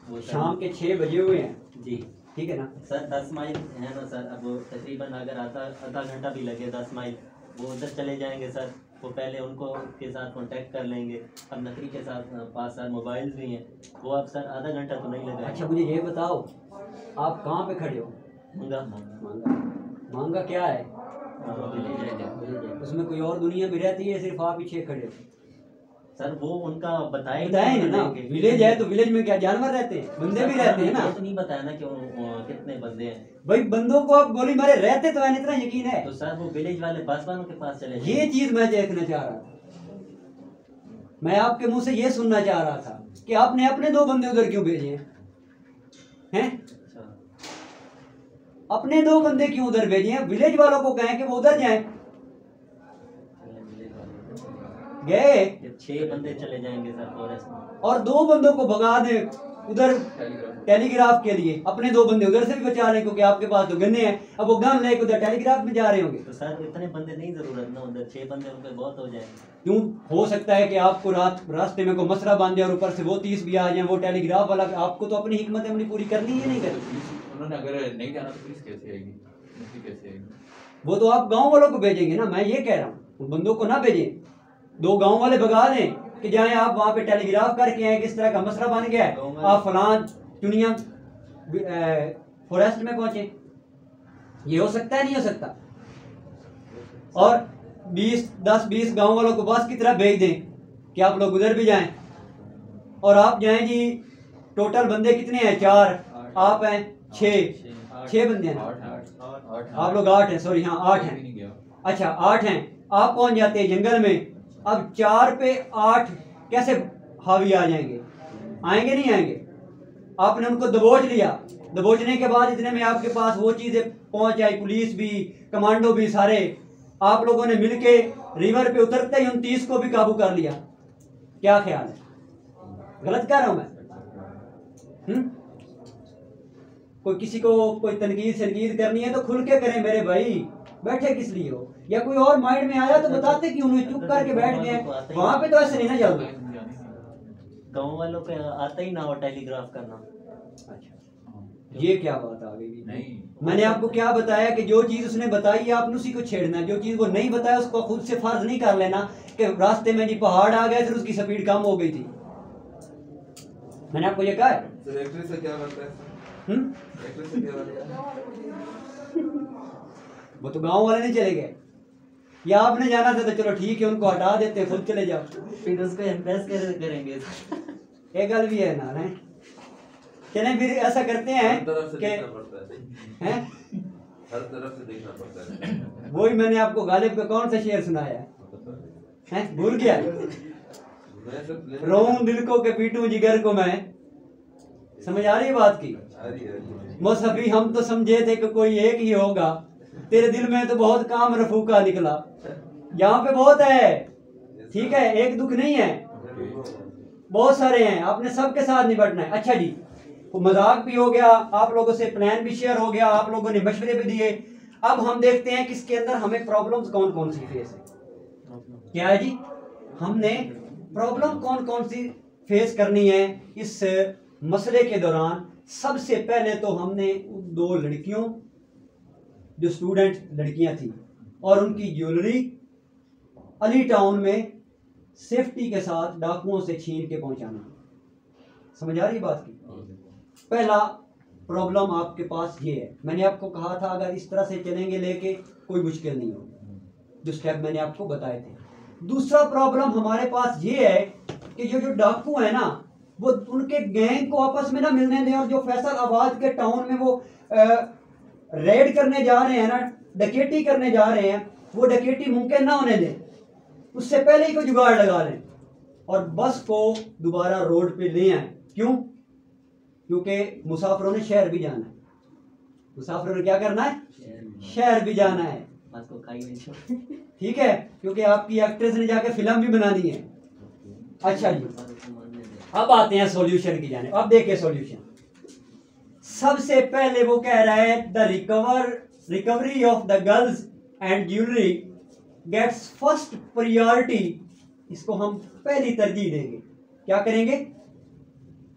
वो शाम के 6 बजे हुए हैं जी। ठीक है ना? सर 10 माइल है ना सर, अब तकरीबन अगर आधा घंटा भी लगे 10 माइल, वो उधर चले जाएंगे सर। वो पहले उनको के साथ कांटेक्ट कर लेंगे। अब नफरी के साथ पास सर मोबाइल्स भी हैं, वो अब सर आधा घंटा तो नहीं लगा। अच्छा मुझे ये बताओ, आप कहाँ पे खड़े हो? मांगा मांगा क्या है? विलेज। उसमें कोई और दुनिया भी रहती है, सिर्फ आप पीछे खड़े हो? सर वो उनका बताएंगे ना, विलेज है तो विलेज में क्या जानवर रहते हैं? बंदे भी रहते हैं ना। ये तो नहीं बताया ना कि कितने बंदे हैं। भाई बंदों को आप गोली मारे रहते तो है, इतना यकीन है। तो सर वो विलेज वाले बस वालों के पास चले ये चीज मैं देखना चाह रहा था, मैं आपके मुंह से ये सुनना चाह रहा था कि आपने अपने 2 बंदे उधर क्यों भेजे हैं? अपने 2 बंदे क्यों उधर भेजे हैं? विलेज वालों को कहें कि वो उधर जाएं। गए 6 बंदे चले जाएंगे सर फॉरेस्ट में, और 2 बंदों को भगा दें उधर टेलीग्राफ के लिए, अपने 2 बंदे उधर से भी बचा लें क्योंकि आपके पास तो गन्ने हैं। अब वो गन लेके उधर टेलीग्राफ में जा रहे होंगे। तो सर इतने बंदे नहीं जरूरत ना, उधर 6 बंदे उनके बहुत हो जाएंगे। क्यों? हो सकता है कि आपको रास्ते में कोई मसला बांधे और ऊपर से वो 30 भी आ जाए, वो टेलीग्राफ वाला। आपको तो अपनी हिकमत अमली पूरी करनी है, नहीं करनी। उन्होंने अगर नहीं जाना तो पुलिस कैसे आएगी, पुलिस कैसे आएगी? वो तो आप गांव वालों को भेजेंगे ना, मैं ये कह रहा हूँ उन बंदों को ना भेजें। 2 गांव वाले भगा दें कि जाएं आप वहां पे टेलीग्राफ करके आए, किस तरह का मसला बन गया है, आप फलां चुनिया फॉरेस्ट में पहुंचे। ये हो सकता है, नहीं हो सकता? और 10-20 गांव वालों को बस की तरह भेज दें कि आप लोग उधर भी जाएं, और आप जाएं जी। टोटल बंदे कितने हैं? 4, आप हैं 6 बंदे हैं। आप लोग 8 हैं, सॉरी हाँ 8 हैं। अच्छा 8 हैं, आप पहुंच जाते हैं जंगल में। अब 4 पे 8 कैसे हावी आ जाएंगे? आएंगे नहीं आएंगे? आपने उनको दबोच लिया, दबोचने के बाद इतने में आपके पास वो चीजें पहुंच आई, पुलिस भी, कमांडो भी, सारे आप लोगों ने मिलके रिवर पे उतरते ही उन 30 को भी काबू कर लिया। क्या ख्याल है? गलत कह रहा हूं मैं? कोई किसी को कोई तनकीद करनी है तो खुल के करें मेरे भाई, बैठे किस लिए हो? या कोई और माइंड में आया तो बताते क्यों नहीं, चुप करके बैठ गए। वहां पे तो ऐसे नहीं ना चलता। गाँव वालों को आता ही ना हो टेलीग्राफ करना। अच्छा ये क्या बात आ गई? नहीं, मैंने आपको क्या बताया कि जो चीज उसने बताई है आपने उसी को छेड़ना, जो चीज वो नहीं बताया उसको खुद से फर्ज नहीं कर लेना कि रास्ते में जी पहाड़ आ गए फिर उसकी स्पीड कम हो गई थी। मैंने आपको ये कहा है। से क्या बनता है? से क्या बनता है? वो तो गांव वाले नहीं चले गए, या आपने जाना था तो चलो ठीक है उनको हटा देते खुद चले जाओ, फिर उसको इम्प्रेस करेंगे। एक गल भी है ना, नहीं चले फिर ऐसा करते हैं हर तरफ से कि देखना पड़ता है, हर तरफ से देखना पड़ता है। वही मैंने आपको गालिब का कौन सा शेर सुनाया है? भूल गया? रोऊं दिल को के पीटूं जिगर को मैं। समझ आ रही है बात की? मुसहफी हम तो समझे थे कि कोई एक ही होगा, तेरे दिल में तो बहुत काम रफूका निकला। यहाँ पे बहुत है, ठीक है, एक दुख नहीं है, बहुत सारे हैं, आपने सबके साथ निपटना है। अच्छा जी, वो मजाक भी हो गया, आप लोगों से प्लान भी शेयर हो गया, आप लोगों ने मशवरे भी दिए। अब हम देखते हैं कि इसके अंदर हमें प्रॉब्लम्स कौन कौन सी फेस है। क्या है जी? हमने प्रॉब्लम कौन कौन सी फेस करनी है इस मसले के दौरान। सबसे पहले तो हमने 2 लड़कियों, जो स्टूडेंट लड़कियां थी, और उनकी ज्वेलरी अली टाउन में सेफ्टी के साथ डाकुओं से छीन के पहुंचाना। समझ आ रही बात की? पहला प्रॉब्लम आपके पास ये है। मैंने आपको कहा था अगर इस तरह से चलेंगे लेके कोई मुश्किल नहीं होगी, जो स्टेप मैंने आपको बताए थे। दूसरा प्रॉब्लम हमारे पास ये है कि जो डाकू है ना, वो उनके गैंग को आपस में ना मिलने दें, और जो फैसलाबाद के टाउन में वो रेड करने जा रहे हैं ना, डकैती करने जा रहे हैं, वो डकैती मुमकिन ना होने दें। उससे पहले ही कोई जुगाड़ लगा लें और बस को दोबारा रोड पे ले आए। क्यों? क्योंकि मुसाफिरों ने शहर भी जाना है। मुसाफिरों ने क्या करना है? शहर भी जाना है। ठीक है, क्योंकि आपकी एक्ट्रेस ने जाके फिल्म भी बनानी है। अच्छा जी, अब आते हैं सॉल्यूशन की जाने। अब देखिए सॉल्यूशन। सबसे पहले वो कह रहा है the recovery of the girls and jewellery gets first priority. इसको हम पहली तरजीह देंगे। क्या करेंगे?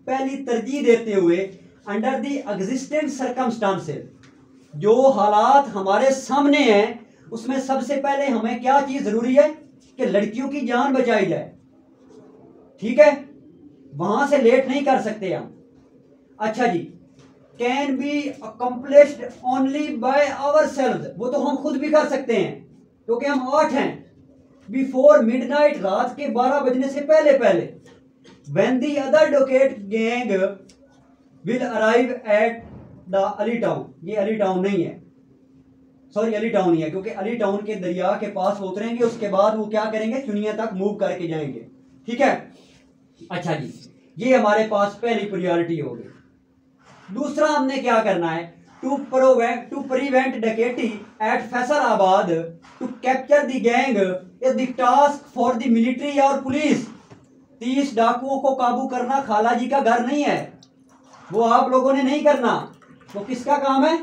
पहली तरजीह देते हुए अंडर द एग्जिस्टेंट सर्कमस्टांसेस, जो हालात हमारे सामने हैं उसमें सबसे पहले हमें क्या चीज जरूरी है कि लड़कियों की जान बचाई जाए। ठीक है, वहां से लेट नहीं कर सकते हम। अच्छा जी, can be accomplished only by ourselves, वो तो हम खुद भी कर सकते हैं क्योंकि हम 8 हैं। बिफोर मिडनाइट, रात के 12 बजने से पहले पहले। When the other dacoit gang will arrive at the Ali Town, ये अली टाउन नहीं है, सॉरी अली टाउन ही है, क्योंकि अली टाउन के दरिया के पास उतरेंगे, उसके बाद वो क्या करेंगे? चुनिया तक मूव करके जाएंगे। ठीक है। अच्छा जी, ये हमारे पास पहली प्रायोरिटी होगी। दूसरा हमने क्या करना है, टू प्रिवेंट डकैती at Faisalabad, to capture the gang is the task for the military और पुलिस। 30 डाकुओं को काबू करना खाला जी का घर नहीं है, वो आप लोगों ने नहीं करना, वो किसका काम है?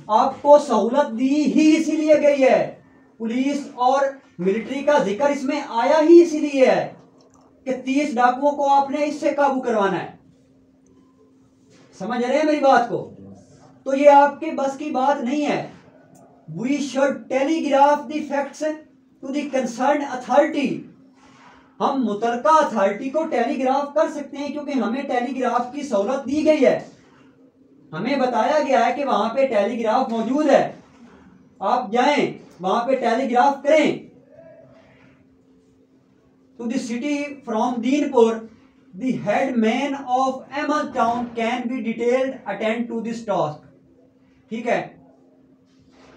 आपको सहूलत दी ही इसीलिए गई है, पुलिस और मिलिट्री का जिक्र इसमें आया ही इसीलिए है कि 30 डाकुओं को आपने इससे काबू करवाना है। समझ रहे हैं मेरी बात को? तो ये आपके बस की बात नहीं है। We should telegraph the facts to the concern authority. हम मुतलका अथॉरिटी को टेलीग्राफ कर सकते हैं क्योंकि हमें टेलीग्राफ की सहूलत दी गई है, हमें बताया गया है कि वहां पे टेलीग्राफ मौजूद है, आप जाएं वहां पे टेलीग्राफ करें। To the city from Dinpur, the head man of Ahmad town can be detailed attend to this task. ठीक है,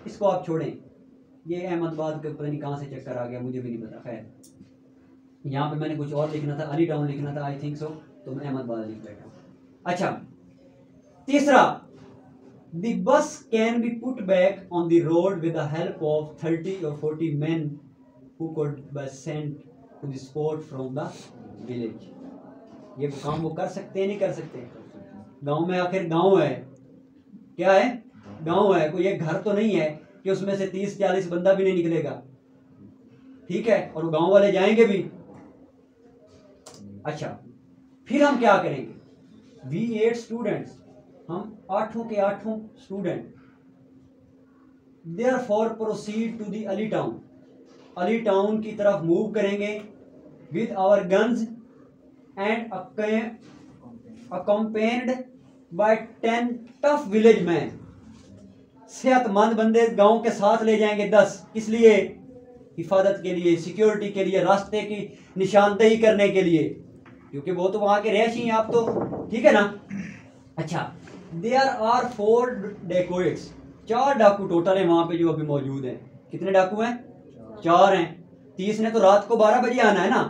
इसको आप छोड़ें, ये अहमदाबाद के पता नहीं कहां से चक्कर आ गया, मुझे भी नहीं पता। खैर, यहाँ पे मैंने कुछ और लिखना था, अली टाउन लिखना था, आई थिंक सो, तो मैं अहमदाबाद लिख बैठा। अच्छा, तीसरा, the bus can be put back on the road with the help of 30 or 40 men who could be sent to the spot from the village। ये काम वो कर सकते हैं, नहीं कर सकते? गांव में आखिर गांव है, क्या है? गांव है, कोई एक घर तो नहीं है कि उसमें से 30-40 बंदा भी नहीं निकलेगा। ठीक है, और गांव वाले जाएंगे भी। अच्छा, फिर हम क्या करेंगे? We 8 स्टूडेंट्स, हम 8 के 8 student, therefore proceed to the Ali town, Ali town की तरफ मूव करेंगे with our guns and accompanied by 10 tough village men। सेहतमंद बंदे गांव के साथ ले जाएंगे 10, किस लिए? हिफाजत के लिए, सिक्योरिटी के लिए, रास्ते की निशानदेही करने के लिए, क्योंकि वो तो वहां के रहशी हैं आप तो, ठीक है ना। अच्छा, देयर आर 4 डेकोइट्स, 4 डाकू टोटल है वहां पे जो अभी मौजूद हैं। कितने डाकू हैं? 4 हैं। 30 ने तो रात को 12 बजे आना है ना,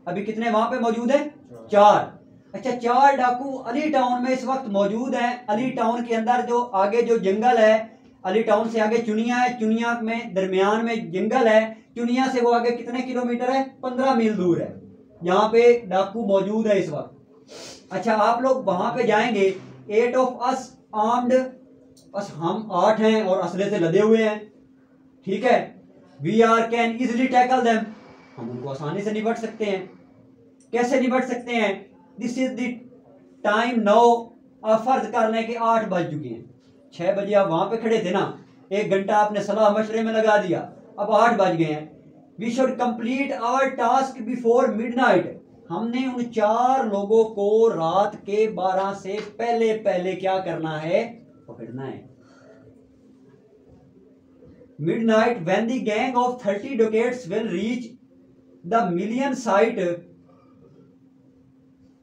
अभी कितने वहां पे मौजूद हैं? 4। अच्छा, 4 डाकू अली टाउन में इस वक्त मौजूद हैं। अली टाउन के अंदर जो आगे जो जंगल है, अली टाउन से आगे चुनिया है, चुनिया में दरमियान में जंगल है, चुनिया से वो आगे कितने किलोमीटर है? 15 मील दूर है, यहाँ पे डाकू मौजूद है इस वक्त। अच्छा, आप लोग वहां पे जाएंगे, 8 of us armed, बस हम 8 हैं और असले से लदे हुए हैं। ठीक है, we are can easily tackle them, हम उनको आसानी से निपट सकते हैं। कैसे निपट सकते हैं? This is the time now, फर्ज कर लें कि 8 बज चुके हैं, 6 बजे आप वहां पे खड़े थे ना, 1 घंटा आपने सलाह मशवरे में लगा दिया, अब 8 बज गए हैं। We should complete our task before midnight. हमने उन 4 लोगों को रात के 12 से पहले पहले क्या करना है? पकड़ना है। Midnight when the gang of 30 dacoits will reach the million site,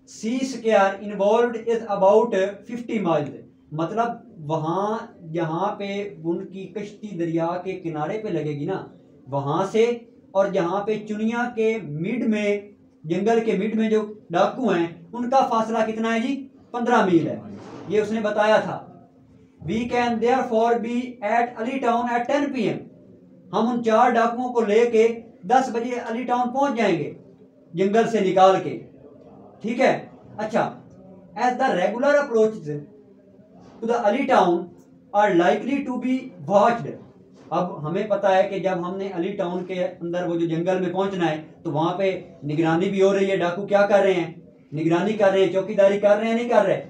see square involved is about 50 miles. मतलब वहां जहां पे उनकी कश्ती दरिया के किनारे पे लगेगी ना, वहां से और जहां पे चुनिया के मिड में, जंगल के मिड में जो डाकू हैं, उनका फासला कितना है जी? 15 मील है, ये उसने बताया था। We can therefore be at Ali town at 10 PM। हम उन 4 डाकुओं को लेके 10 बजे अली टाउन पहुंच जाएंगे जंगल से निकाल के। ठीक है। अच्छा, as the regular approach to the Ali town are likely to be watched. अब हमें पता है कि जब हमने अली टाउन के अंदर वो जो जंगल में पहुंचना है तो वहां पे निगरानी भी हो रही है। डाकू क्या कर रहे हैं? निगरानी कर रहे हैं, चौकीदारी कर रहे हैं, नहीं कर रहे?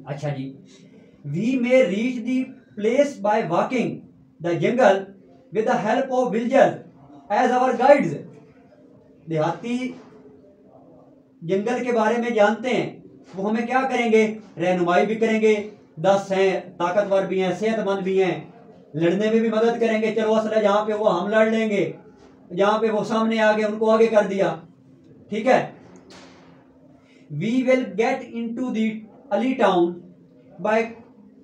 अच्छा जी, we may reach the place by walking the jungle with the help of villagers as our guides. देहाती जंगल के बारे में जानते हैं, वो हमें क्या करेंगे? रहनुमाई भी करेंगे। 10 हैं, ताकतवर भी हैं, सेहतमंद भी हैं, लड़ने में भी मदद करेंगे। चलो असला जहां पे वो हम लड़ लेंगे, जहां पे वो सामने आ गए उनको आगे कर दिया। ठीक है। We will get into the Ali town by,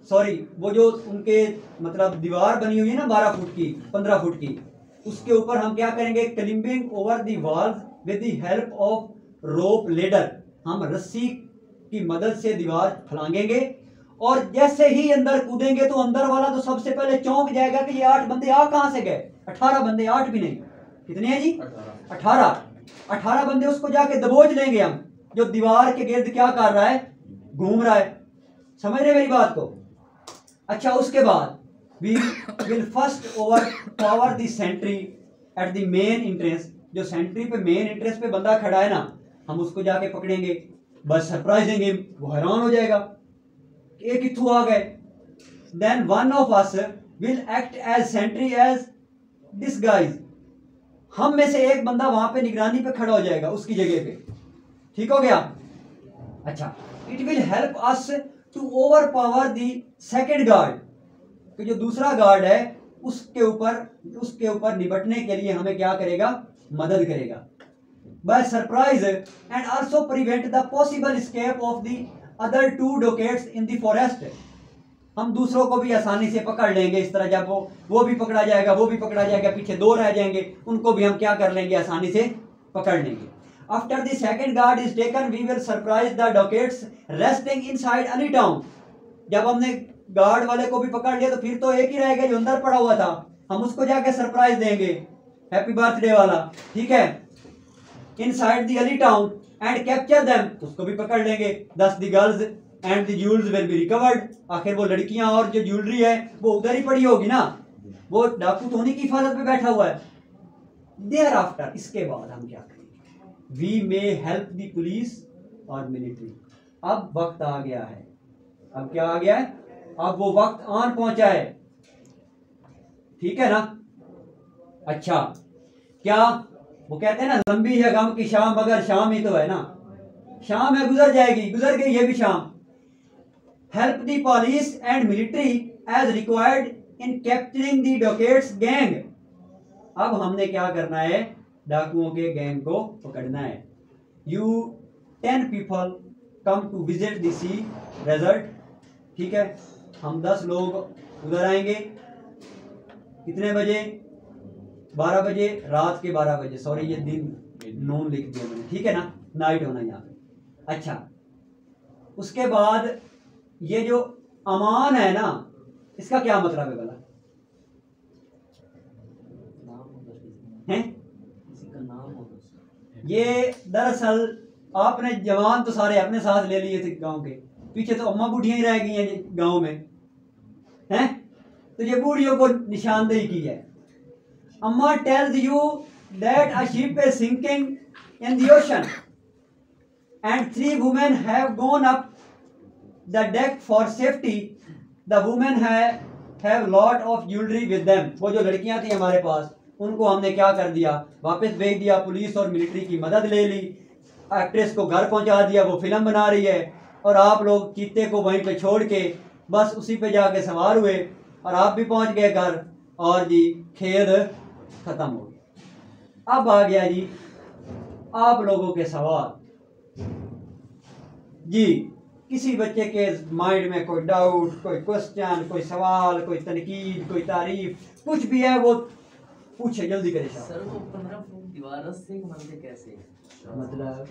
sorry, वो जो उनके मतलब दीवार बनी हुई है ना 12 फुट की, 15 फुट की, उसके ऊपर हम क्या करेंगे? Climbing over the walls with the help of rope ladder. हम रस्सी की मदद से दीवार फलांगेंगे और जैसे ही अंदर कूदेंगे तो अंदर वाला तो सबसे पहले चौंक जाएगा कि ये 8 बंदे आ कहां से गए। 18 बंदे, 8 भी नहीं, कितने हैं जी? 18 बंदे उसको जाके दबोच लेंगे हम, जो दीवार के गिर्द क्या कर रहा है, घूम रहा है। समझ रहे मेरी बात को? अच्छा, उसके बाद we will first overpower the sentry at the main entrance. जो सेंट्री पे मेन एंट्रेंस पे बंदा खड़ा है ना, हम उसको जाके पकड़ेंगे, बस सरप्राइज देंगे, वो हैरान हो जाएगा ये कित्थू आ गए। Then one of us will act as sentry as disguise. हम में से एक बंदा वहां पे निगरानी पे खड़ा हो जाएगा उसकी जगह पे। ठीक हो गया? अच्छा, it will help us to overpower the second guard. तो जो दूसरा गार्ड है उसके ऊपर निपटने के लिए हमें क्या करेगा, मदद करेगा। By surprise and also prevent the possible escape of the other 2 dacoits in the forest. हम दूसरों को भी आसानी से पकड़ लेंगे इस तरह, जब वो भी पकड़ा जाएगा, वो भी पकड़ा जाएगा, पीछे 2 रह जाएंगे, उनको भी हम क्या कर लेंगे, आसानी से पकड़ लेंगे। After the second guard is taken we will surprise the dacoits resting inside any town. जब हमने गार्ड वाले को भी पकड़ लिया तो फिर तो एक ही रहेगा जो अंदर पड़ा हुआ था, हम उसको जाके सरप्राइज देंगे, हैप्पी बर्थडे वाला। ठीक है? Inside the Ali town and capture them, उसको भी पकड़ लेंगे। दस the girls and the jewels will be recovered. आखिर वो लड़कियां और जो ज्वेलरी है वो उधर ही पड़ी होगी ना, वो डाकू तो उन्हीं की हिफाजत में बैठा हुआ है। देयर आफ्टर, इसके बाद हम क्या करेंगे, we may help the police और मिलिट्री। अब वक्त आ गया है, अब क्या आ गया है, अब वो वक्त आन पहुंचा है। ठीक है ना? अच्छा, क्या वो कहते हैं ना, लंबी है गम की शाम मगर शाम ही तो है ना, शाम है गुजर जाएगी, गुजर गई ये भी शाम। Help the police and military as required in capturing the dacoits gang. अब हमने क्या करना है, डाकुओं के गैंग को पकड़ना है। You 10 people come to visit the sea desert. ठीक है, हम 10 लोग उधर आएंगे। कितने बजे? 12 बजे, रात के 12 बजे। सॉरी, ये दिन नून लिख दिया मैंने, ठीक है ना, नाइट होना यहाँ पे। अच्छा, उसके बाद ये जो अमान है ना, इसका क्या मतलब है भला? हैं? ये दरअसल आपने जवान तो सारे अपने साथ ले लिए थे गांव के, पीछे तो अम्मा बूढ़ियां ही रह गई हैं गांव में, हैं? तो ये बूढ़ियों को निशानदेही की है। Amma tells you that a ship is sinking in the ocean and 3 women have gone up the deck for safety. The women have lot of jewelry with them. वो जो लड़कियां थी हमारे पास, उनको हमने क्या कर दिया, वापस भेज दिया। पुलिस और मिलिट्री की मदद ले ली, एक्ट्रेस को घर पहुंचा दिया, वो फिल्म बना रही है, और आप लोग चीते को वहीं पे छोड़ के बस उसी पे जाके सवार हुए और आप भी पहुंच गए घर, और जी खेल खत्म हो गया। अब आ गया जी आप लोगों के सवाल। जी, किसी बच्चे के माइंड में कोई डाउट, कोई क्वेश्चन, कोई सवाल, कोई तनकीद, कोई तारीफ, कुछ भी है वो पूछे, जल्दी करे। सर वो 15 फुट दीवार रस्से के मंदिर कैसे, मतलब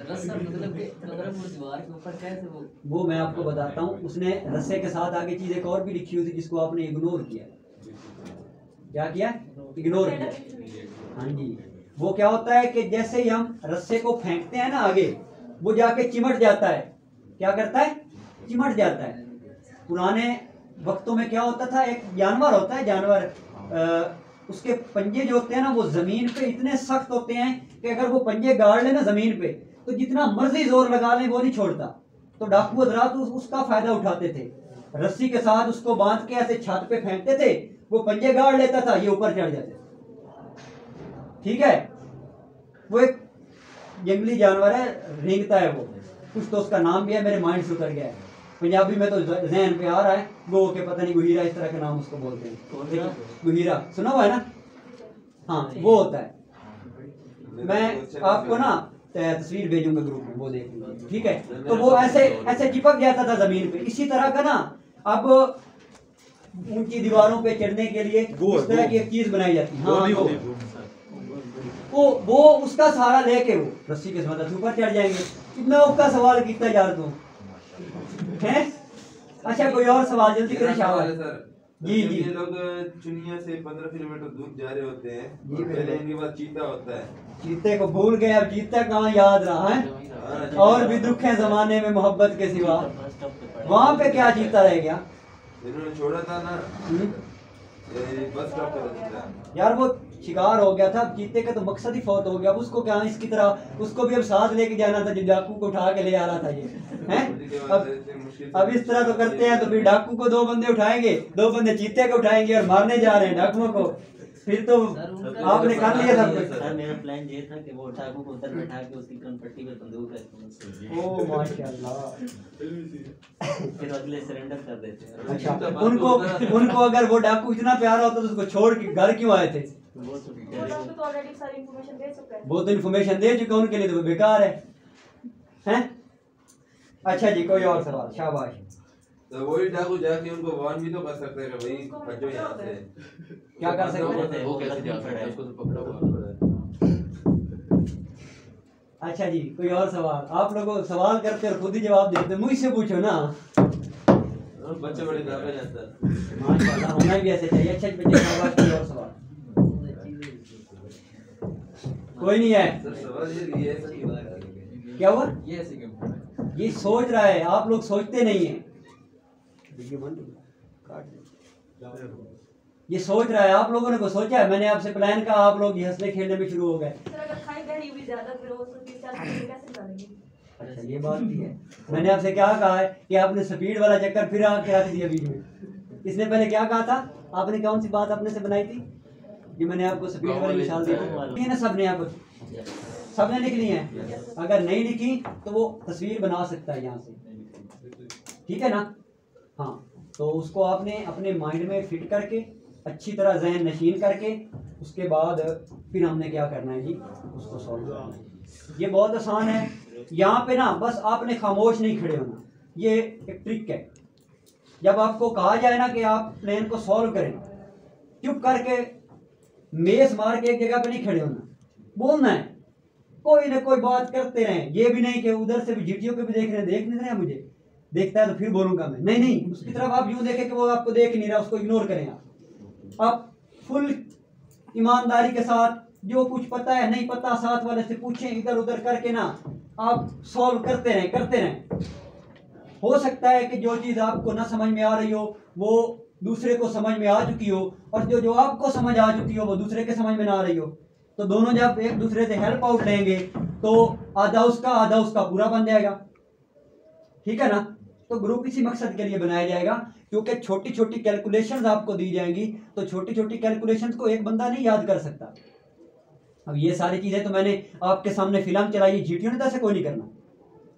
रस्सा मतलब कि 15 फुट दीवार के ऊपर कैसे वो मैं आपको बताता हूँ। उसने रस्से के साथ आगे चीज एक और भी लिखी हुई थी जिसको आपने इग्नोर किया। क्या किया? इग्नोर किया। हाँ जी, वो क्या होता है कि जैसे ही हम रस्से को फेंकते हैं ना आगे, वो जाके चिमट जाता है। क्या करता है? चिमट जाता है। पुराने वक्तों में क्या होता था, एक जानवर होता है, जानवर उसके पंजे जो होते हैं ना, वो जमीन पे इतने सख्त होते हैं कि अगर वो पंजे गाड़ ले ना जमीन पे, तो जितना मर्जी जोर लगा ले वो नहीं छोड़ता। तो डाकू हजरात उसका फायदा उठाते थे, रस्सी के साथ उसको बांध के ऐसे छत पे फेंकते थे, वो पंजे गाड़ लेता था, ये ऊपर चढ़ जाते। ठीक है, वो एक जंगली जानवर है, रेंगता है वो, कुछ तो उसका नाम भी है, मेरे माइंड से उतर गया है, पंजाबी में तो जहन पे आ रहा है, गो के पता नहीं गुहीरा इस तरह का नाम उसको बोलते हैं। गुहीरा सुना हुआ है ना? हाँ, वो होता है। मैं आपको ना तस्वीर भेजूंगा ग्रुप में, वो देख लीजिए। ठीक है, तो वो ऐसे ऐसे चिपक जाता था जमीन पे। इसी तरह का ना अब ऊंची दीवारों पे चढ़ने के लिए इस तरह की एक चीज बनाई जाती है। हाँ, वो उसका सहारा लेके वो रस्सी के मतलब ऊपर चढ़ जाएंगे। कितना उसका सवाल कितना यार तू हैं। अच्छा कोई और सवाल जल्दी करें शाबाश। सर जी जी ये लोग चुनिया से 15 किलोमीटर दूर जा रहे होते हैं, जी, पहले इनके पास चीता होता है। चीते को भूल गए, अब चीता कहाँ याद रहा है। और भी दुख है जमाने में मोहब्बत के सिवा। वहाँ पे क्या चीता रह गया इन्होंने छोड़ा था ना, हम्म? ये बस स्टॉप पर था। यार वो शिकार हो गया था। अब चीते का तो मकसद ही फौत हो गया। अब उसको क्या इसकी तरह उसको भी अब साथ लेके जाना था जो डाकू को उठा के ले आ रहा था ये हैं। अब इस तरह तो करते हैं तो फिर डाकू को 2 बंदे उठाएंगे, 2 बंदे चीते को उठाएंगे और मारने जा रहे हैं डाकुओं को। फिर तो आपने कर लिया सब कुछ। सर मेरा प्लान ये था कि वो डाकू को उधर बैठा के उसकी कनपट्टी पे बंदूक रखूं। ओ माशाल्लाह। फिर अगले सरेंडर कर देते हैं। अच्छा उनको अगर वो डाकू इतना प्यारा होता तो उसको छोड़ के घर क्यों आए थे। वो तो तो ऑलरेडी सारी इंफॉर्मेशन दे चुका है। वो तो इन्फॉर्मेशन दे चुका, उनके लिए तो बेकार है हैं। अच्छा जी कोई और सवाल शाबाश। तो वही डाकू जाके उनको वार्न भी तो कर सकते हैं कि भाई भजो यहाँ से। क्या कर सकते हैं। वो कैसे जा सकता है, उसको तो पकड़ा हुआ है। अच्छा जी कोई और सवाल। आप लोग सवाल करते और खुद ही जवाब देते, मुझसे पूछो ना। बच्चे बड़े काफी जाता है। माशाल्लाह होना भी ऐसे चाहिए। अच्छा बच्चे शाबाश। कोई और सवाल। कोई नहीं है। सर सवाल ये ऐसा क्यों है? क्या हुआ ये ऐसे क्यों। ये सोच रहा है, आप लोग सोचते नहीं है। ये सोच रहा है, आप लोगों ने को सोचा है। मैंने आपसे प्लान कहा, आप लोग हंसने खेलने में शुरू हो गए। सर अगर खाई गहरी हुई ज्यादा फिर वो 30-40 कैसे निकालेंगे। अच्छा ये बात भी है। मैंने आपसे क्या कहा है कि आपने स्पीड वाला चक्कर फिर आके रख दिया बीच में। इसने पहले क्या कहा था, आपने कौन सी बात अपने से बनाई थी। ये मैंने आपको स्पीड वाली मिसाल दी थी ना। सबने आप सबने लिख ली है। अगर नहीं लिखी तो वो तस्वीर बना सकता है यहाँ से, ठीक है ना। हाँ तो उसको आपने अपने माइंड में फिट करके अच्छी तरह जहन नशीन करके उसके बाद फिर हमने क्या करना है जी, उसको सॉल्व करना है। ये बहुत आसान है। यहाँ पे ना बस आपने खामोश नहीं खड़े होना, ये एक ट्रिक है। जब आपको कहा जाए ना कि आप प्लान को सॉल्व करें, चुप करके मेस मार के एक जगह पे नहीं खड़े होना, बोलना है। कोई ना कोई बात करते रहें। ये भी नहीं कि उधर से भी जीटीओ के भी देख रहे हैं मुझे देखता है तो फिर बोलूंगा मैं। नहीं उसकी तरफ आप यूं देखें कि वो आपको देख नहीं रहा, उसको इग्नोर करें। आप फुल ईमानदारी के साथ जो कुछ पता है नहीं पता साथ वाले से पूछें, इधर उधर करके ना आप सॉल्व करते रहें। हो सकता है कि जो चीज़ आपको ना समझ में आ रही हो वो दूसरे को समझ में आ चुकी हो, और जो आपको समझ आ चुकी हो वो दूसरे के समझ में ना आ रही हो। तो दोनों जब एक दूसरे से हेल्प आउट लेंगे तो आधा उसका पूरा बन जाएगा, ठीक है ना। तो ग्रुप इसी मकसद के लिए बनाया जाएगा, क्योंकि छोटी छोटी कैलकुलेशंस आपको दी जाएंगी। तो छोटी छोटी कैलकुलेशंस को एक बंदा नहीं याद कर सकता। अब ये सारी चीज़ें तो मैंने आपके सामने फिल्म चलाई, जीटीओ ने तो ऐसे कोई नहीं करना।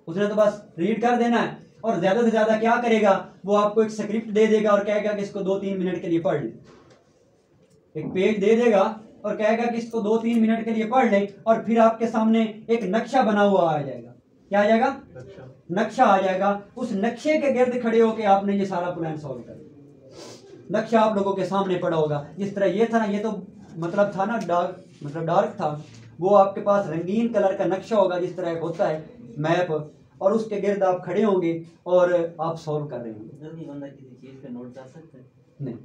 उसने तो बस रीड कर देना है, और ज़्यादा से ज़्यादा क्या करेगा, वो आपको एक स्क्रिप्ट दे देगा और कहेगा कि इसको 2-3 मिनट के लिए पढ़ लें। एक पेज दे देगा और कहेगा कि इसको 2-3 मिनट के लिए पढ़ लें, और फिर आपके सामने एक नक्शा बना हुआ आ जाएगा। क्या आ जाएगा, नक्शा आ जाएगा। उस नक्शे के गिर्द खड़े होकर आपने ये सारा प्लान सॉल्व कर। नक्शा आप लोगों के सामने पड़ा होगा। जिस तरह ये था ना, ये तो मतलब था ना डार्क था, वो आपके पास रंगीन कलर का नक्शा होगा जिस तरह एक होता है मैप, और उसके गिर्द आप खड़े होंगे और आप सॉल्व कर रहे होंगे। जल्दी बंदा किसी चीज पे नोट कर सकता है? नहीं,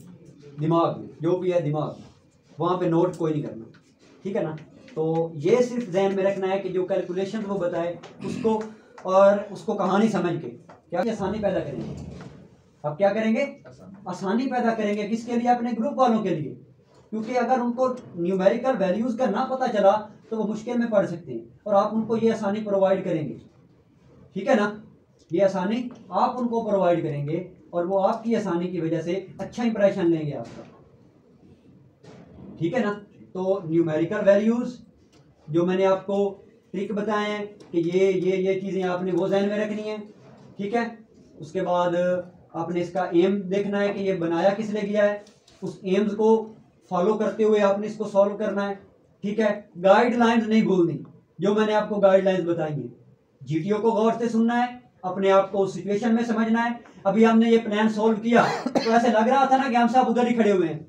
दिमाग में जो भी है दिमाग, वहाँ पे नोट कोई नहीं करना, ठीक है ना। तो ये सिर्फ जहन में रखना है कि जो कैलकुलेशन वो बताए उसको, और उसको कहानी समझ के क्या आसानी पैदा करेंगे। अब क्या करेंगे, आसानी पैदा करेंगे। किसके लिए, अपने ग्रुप वालों के लिए। क्योंकि अगर उनको न्यूमेरिकल वैल्यूज़ का ना पता चला तो वो मुश्किल में पड़ सकते हैं, और आप उनको ये आसानी प्रोवाइड करेंगे, ठीक है ना। ये आसानी आप उनको प्रोवाइड करेंगे और वो आपकी आसानी की वजह से अच्छा इंप्रेशन लेंगे आपका, ठीक है ना। तो न्यूमेरिकल वैल्यूज़ जो मैंने आपको ट्रिक बताए हैं कि ये चीज़ें आपने वो जहन में रखनी है, ठीक है। उसके बाद आपने इसका एम देखना है कि ये बनाया किस लिए गया है, उस एम्स को फॉलो करते हुए आपने इसको सॉल्व करना है, ठीक है। गाइडलाइंस नहीं भूलनी, जो मैंने आपको गाइडलाइंस बताई हैं। जीटीओ को गौर से सुनना है, अपने आप को उस सिचुएशन में समझना है। अभी हमने ये प्लान सॉल्व किया तो ऐसे लग रहा था ना कि हम साहब उधर ही खड़े हुए हैं,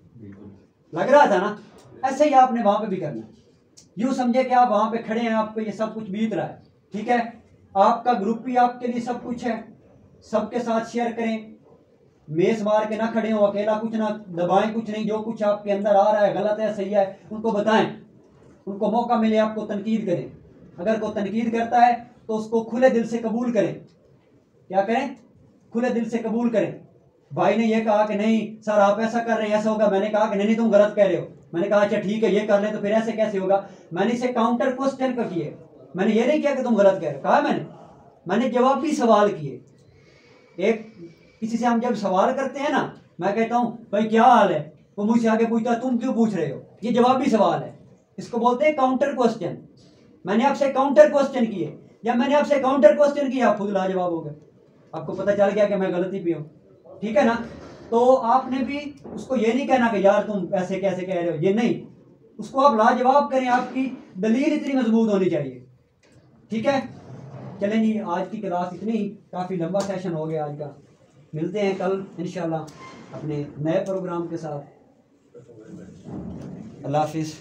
लग रहा था ना, ऐसे ही आपने वहां पे भी करना है। यूं समझे कि आप वहां पे खड़े हैं, आपको ये सब कुछ बीत रहा है, ठीक है। आपका ग्रुप भी आपके लिए सब कुछ है, सबके साथ शेयर करें, मेज मार के ना खड़े हो, अकेला कुछ ना दबाएं, कुछ नहीं। जो कुछ आपके अंदर आ रहा है, गलत है सही है, उनको बताएं, उनको मौका मिले आपको तनकीद करें। अगर कोई तनकीद करता है तो उसको खुले दिल से कबूल करें। क्या करें? खुले दिल से कबूल करें। भाई ने ये कहा कि नहीं सर आप ऐसा कर रहे हैं, ऐसा होगा, मैंने कहा कि नहीं तुम गलत कह रहे हो, मैंने कहा अच्छा ठीक है ये कर ले, तो फिर ऐसे कैसे होगा। मैंने इसे काउंटर क्वेश्चन का किए, मैंने ये नहीं किया कि तुम गलत कह रहे हो, कहा मैंने जवाबी सवाल किए। एक किसी से हम जब सवाल करते हैं ना, मैं कहता हूं भाई क्या हाल है, वो मुझसे आगे पूछता है तुम क्यों पूछ रहे हो, ये जवाबी सवाल है, इसको बोलते हैं काउंटर क्वेश्चन। मैंने आपसे काउंटर क्वेश्चन किए, जब मैंने आपसे काउंटर क्वेश्चन किया आप खुद लाजवाब हो गए, आपको पता चल गया कि मैं गलती पे हूँ, ठीक है ना। तो आपने भी उसको ये नहीं कहना कि यार तुम ऐसे कैसे कह रहे हो, ये नहीं, उसको आप लाजवाब करें, आपकी दलील इतनी मजबूत होनी चाहिए, ठीक है। चलें जी, आज की क्लास इतनी ही, काफ़ी लंबा सेशन हो गया आज का। मिलते हैं कल इंशाल्लाह अपने नए प्रोग्राम के साथ। अल्लाह हाफिज़।